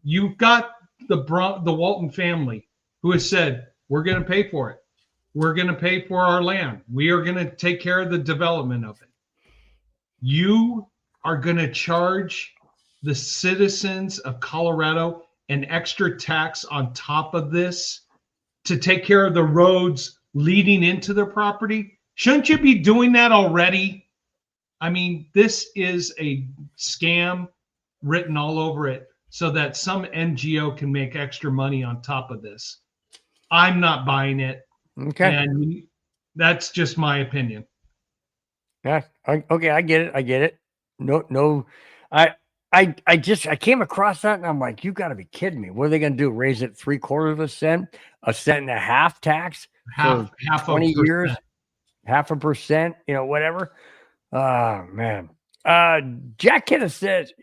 you've got the Walton family who has said, we're going to pay for it. We're going to pay for our land. We are going to take care of the development of it. You are going to charge the citizens of Colorado an extra tax on top of this to take care of the roads leading into their property? Shouldn't you be doing that already? I mean, this is a scam written all over it so that some NGO can make extra money on top of this. I'm not buying it. Okay. And that's just my opinion. Yeah. Okay. I get it. No. I came across that and I'm like, you got to be kidding me. What are they going to do? Raise it 3/4 of a cent, 1.5 tax for 20 years, 0.5%, whatever. Oh man. Jack Kenneth says,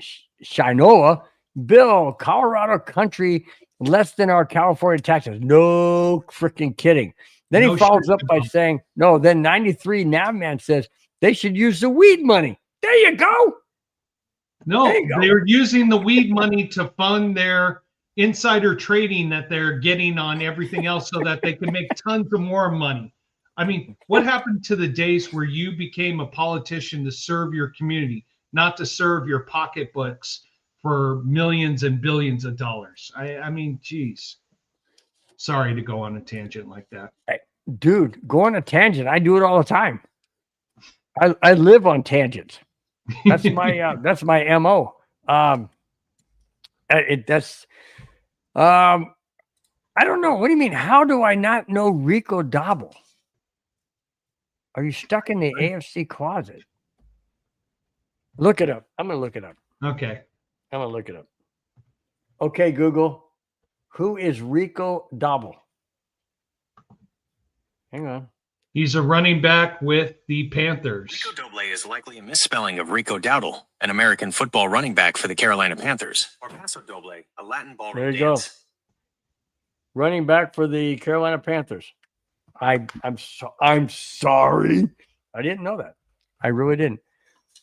Shinola, Bill, Colorado country, less than our California taxes. No freaking kidding. Then he follows up by saying, no, then 93 Navman says they should use the weed money. There you go. No, they're using the weed money to fund their insider trading that they're getting on everything else so that they can make tons of more money. I mean, what happened to the days where you became a politician to serve your community, not to serve your pocketbooks for millions and billions of dollars? I mean, geez. Sorry to go on a tangent like that. Hey, dude, go on a tangent. I do it all the time. I live on tangents. That's my MO. I don't know. What do you mean? How do I not know Rico Double? Are you stuck in the AFC closet? Look it up. I'm going to look it up. Okay. I'm going to look it up. Okay, Google. Who is Rico Double? Hang on. He's a running back with the Panthers. Rico Doble is likely a misspelling of Rico Dowdle, an American football running back for the Carolina Panthers. Or Paso Doble, a Latin ballroom There you dance. go. Running back for the Carolina Panthers. I'm sorry. I didn't know that. I really didn't.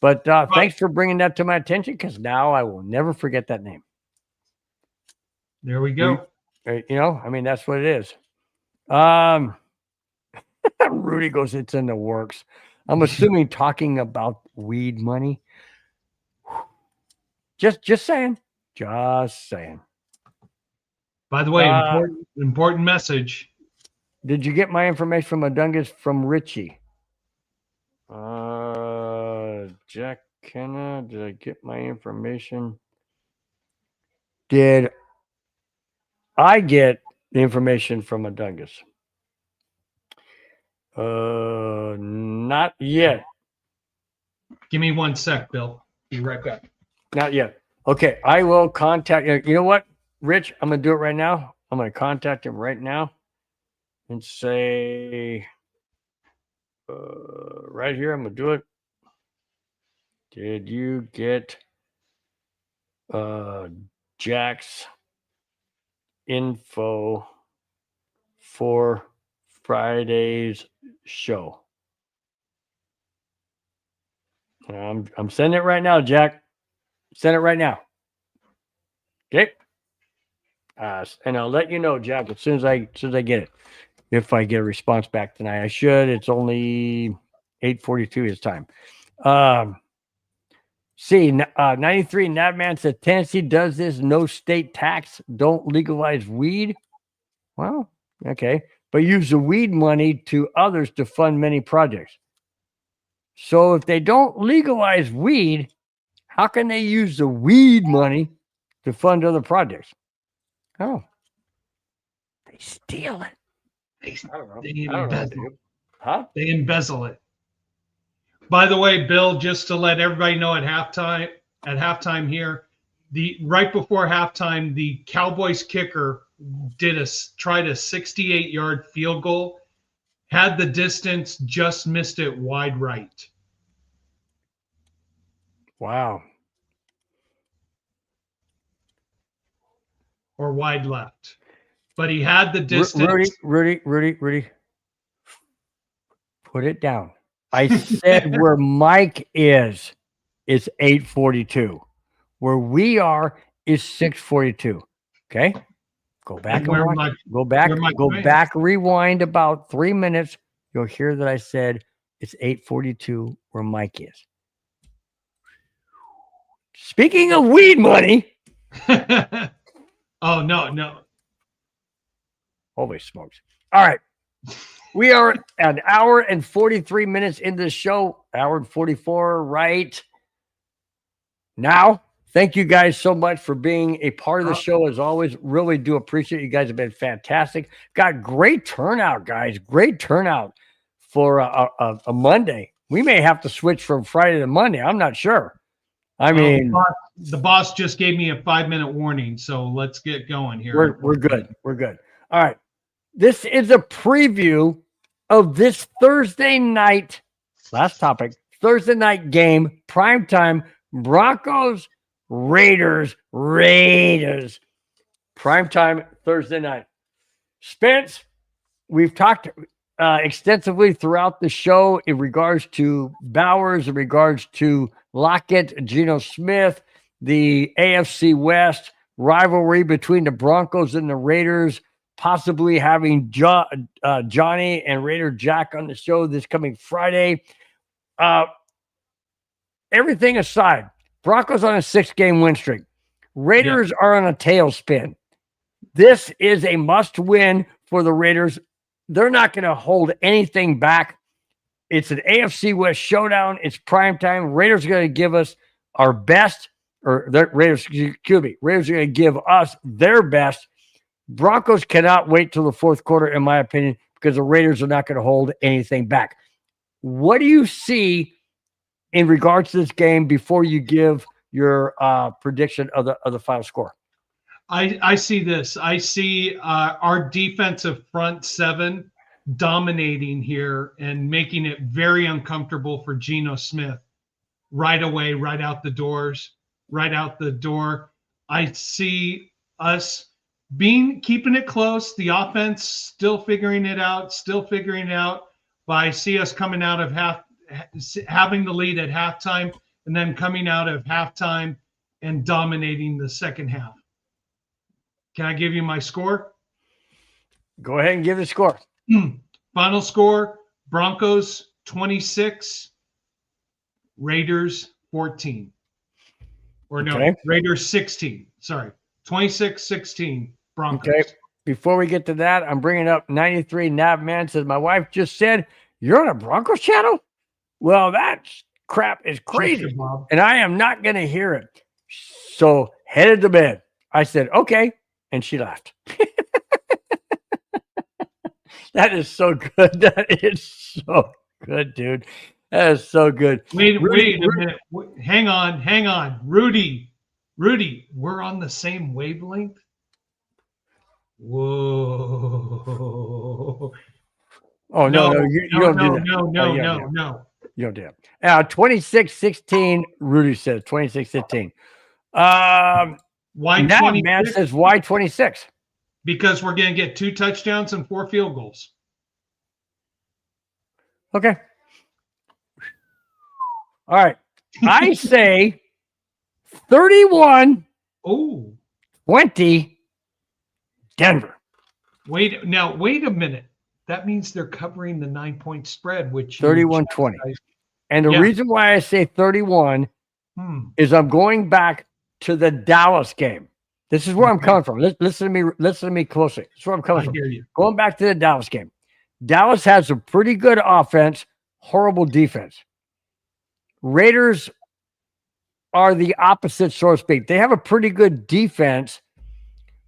But thanks for bringing that to my attention, because now I will never forget that name. There we go. You know, I mean, that's what it is. Rudy goes, it's in the works. I'm assuming talking about weed money. Just saying. Just saying. By the way, important message. Did you get my information from Adungus from Richie? Jack Kenna, did I get my information? Did I get the information from Adungus? Not yet. Give me 1 sec, Bill. Be right back. Not yet. Okay, I will contact you. You know what, Rich? I'm going to do it right now. I'm going to contact him right now and say, right here, I'm going to do it. Did you get Jack's info for Friday's show? I'm sending it right now, Jack. Send it right now. Okay. And I'll let you know, Jack, as soon as I get it. If I get a response back tonight, I should. It's only 8:42 his time. 93 Navman said Tennessee does this. No state tax. Don't legalize weed. Well, okay. But use the weed money to others to fund many projects. So if they don't legalize weed, how can they use the weed money to fund other projects? Oh, they steal it. They embezzle. Huh? They embezzle it. By the way, Bill, just to let everybody know at halftime here, right before halftime, the Cowboys kicker tried a 68-yard field goal, had the distance, just missed it wide right. Wow. Or wide left. But he had the distance. Rudy. Put it down. I said where Mike is 8:42. Where we are is 6:42. Okay? Go back and watch. Go back, rewind about 3 minutes. You'll hear that I said it's 8:42 where Mike is. Speaking of weed money. Oh, no. Holy smokes. All right. We are an hour and 43 minutes into the show. Hour and 44 right now. Thank you guys so much for being a part of the show. As always, really do appreciate you guys have been fantastic. Got great turnout, guys. Great turnout for a Monday. We may have to switch from Friday to Monday. I'm not sure. I mean, the boss just gave me a 5-minute warning, so let's get going here. We're good. We're good. All right. This is a preview of this Thursday night, last topic, Thursday night game, primetime, Broncos, Raiders, primetime Thursday night. Spence, we've talked extensively throughout the show in regards to Bowers, in regards to Lockett, Geno Smith, the AFC West rivalry between the Broncos and the Raiders, possibly having Johnny and Raider Jack on the show this coming Friday. Everything aside, Broncos on a 6-game win streak. Raiders are on a tailspin. This is a must-win for the Raiders. They're not going to hold anything back. It's an AFC West showdown. It's prime time. Raiders are going to give us our best, or the Raiders are going to give us their best. Broncos cannot wait till the fourth quarter, in my opinion, because the Raiders are not going to hold anything back. What do you see in regards to this game before you give your prediction of the final score? I see this. I see our defensive front seven dominating here and making it very uncomfortable for Geno Smith right away, right out the door. I see us keeping it close. The offense still figuring it out. But I see us coming out of having the lead at halftime and then coming out of halftime and dominating the second half. Can I give you my score? Go ahead and give the score. Final score, Broncos 26, Raiders 14. Raiders 16. Sorry, 26-16 Broncos. Okay. Before we get to that, I'm bringing up 93 Navman says, my wife just said, you're on a Broncos channel? Well, that crap is crazy, and I am not going to hear it. So headed to bed. I said, okay. And she laughed. That is so good. That is so good, dude. That is so good. Wait a minute. Hang on. Rudy, we're on the same wavelength? Whoa. Oh, no. You don't do that. No. You don't do that. 26-16, Rudy says 26-16. Why 26? Man says, why 26? Because we're going to get 2 touchdowns and 4 field goals. Okay. All right. I say 31. 20 Denver. Wait a minute. That means they're covering the 9-point spread, which 31-20. And the reason why I say 31 is I'm going back to the Dallas game. This is where I'm coming from. Listen to me closely. This is where I'm coming from. Hear you. Going back to the Dallas game. Dallas has a pretty good offense, horrible defense. Raiders are the opposite, so to speak. They have a pretty good defense,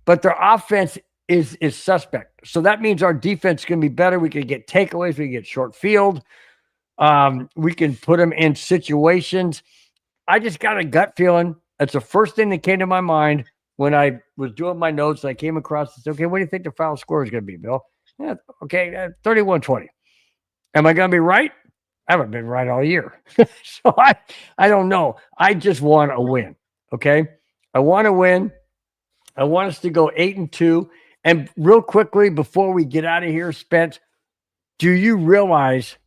but their offense is suspect. So that means our defense is going to be better. We can get takeaways. We can get short field. We can put them in situations. I just got a gut feeling. That's the first thing that came to my mind when I was doing my notes. I came across and said, okay, what do you think the final score is going to be, Bill? Yeah, okay, 31-20. Am I going to be right? I haven't been right all year. So I don't know. I just want a win, okay? I want to win. I want us to go 8-2. And real quickly, before we get out of here, Spence, do you realize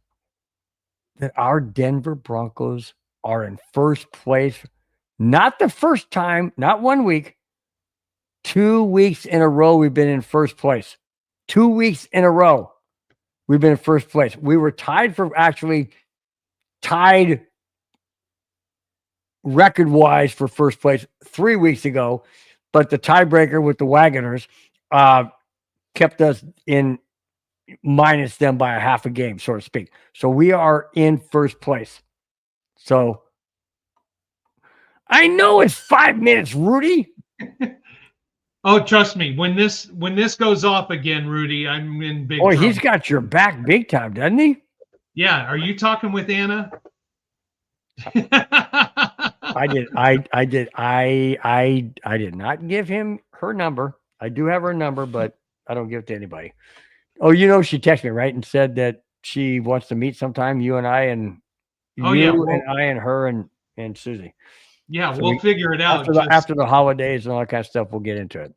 that our Denver Broncos are in first place? Not the first time, not 1 week, 2 weeks in a row we've been in first place. 2 weeks in a row we've been in first place. We were tied record-wise for first place 3 weeks ago, but the tiebreaker with the Wagoners kept us in minus them by a half a game, so to speak. So we are in first place. So I know it's 5 minutes, Rudy. Oh, trust me. When this goes off again, Rudy, I'm in big trouble. He's got your back big time, doesn't he? Yeah. Are you talking with Anna? I did not give him her number. I do have her number, but I don't give it to anybody. Oh, she texted me, right? And said that she wants to meet sometime, you and I, and I and her and Susie. Yeah, so we'll figure it out. After the holidays and all that kind of stuff, we'll get into it.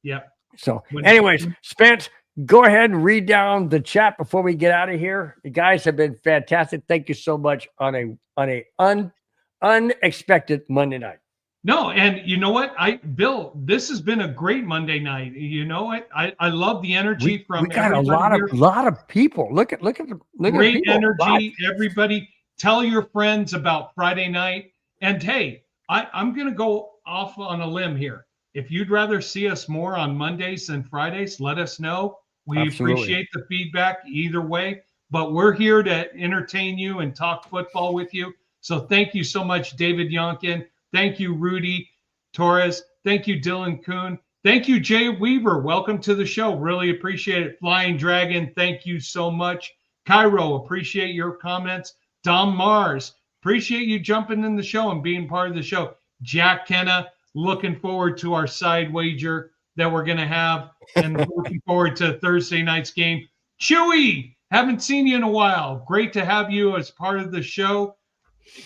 Yeah. So anyways, Spence, go ahead and read down the chat before we get out of here. You guys have been fantastic. Thank you so much on a unexpected Monday night. No, and you know what? Bill, this has been a great Monday night. You know what? I love the energy from we got a everybody lot here. of people. Look at Great people. energy, everybody. Tell your friends about Friday night. And hey, I'm going to go off on a limb here. If you'd rather see us more on Mondays than Fridays, let us know. We Absolutely. appreciate the feedback either way. But we're here to entertain you and talk football with you. So thank you so much, David Yonkin. Thank you, Rudy Torres. Thank you, Dylan Kuhn. Thank you, Jay Weaver. Welcome to the show. Really appreciate it. Flying Dragon, thank you so much. Cairo, appreciate your comments. Dom Mars, appreciate you jumping in the show and being part of the show. Jack Kenna, looking forward to our side wager that we're going to have and looking forward to Thursday night's game. Chewy, haven't seen you in a while. Great to have you as part of the show.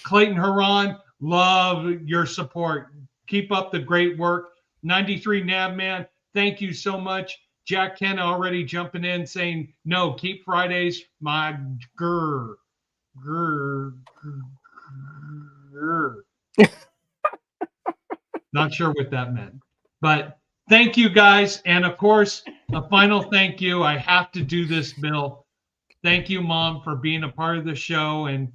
Clayton Huron, love your support. Keep up the great work. 93 Nabman, thank you so much. Jack Kenna already jumping in saying, no, keep Fridays. My grr. Not sure what that meant. But thank you guys. And of course, a final thank you. I have to do this, Bill. Thank you, Mom, for being a part of the show and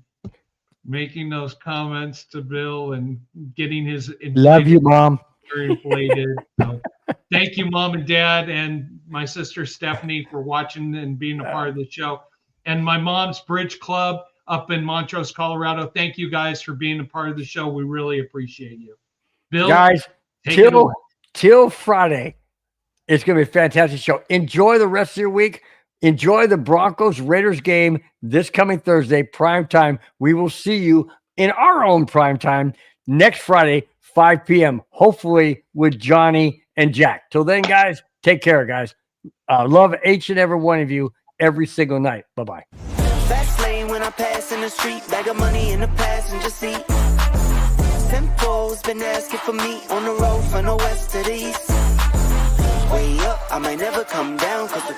making those comments to Bill and getting his Love you, Mom. Inflated. So, thank you, Mom and Dad, and my sister Stephanie for watching and being a part of the show. And my mom's Bridge Club up in Montrose, Colorado. Thank you guys for being a part of the show. We really appreciate you. Bill, guys, take it away. till Friday, it's going to be a fantastic show. Enjoy the rest of your week. Enjoy the Broncos Raiders game this coming Thursday, prime time. We will see you in our own prime time next Friday, 5 p.m., hopefully with Johnny and Jack. Till then, guys, take care, guys. Love each and every one of you every single night. Bye-bye. Fast lane when I pass in the street, bag of money in the passenger seat. Simcoe's been asking for me on the road from the west to the east. Way up, I might never come down, 'cause the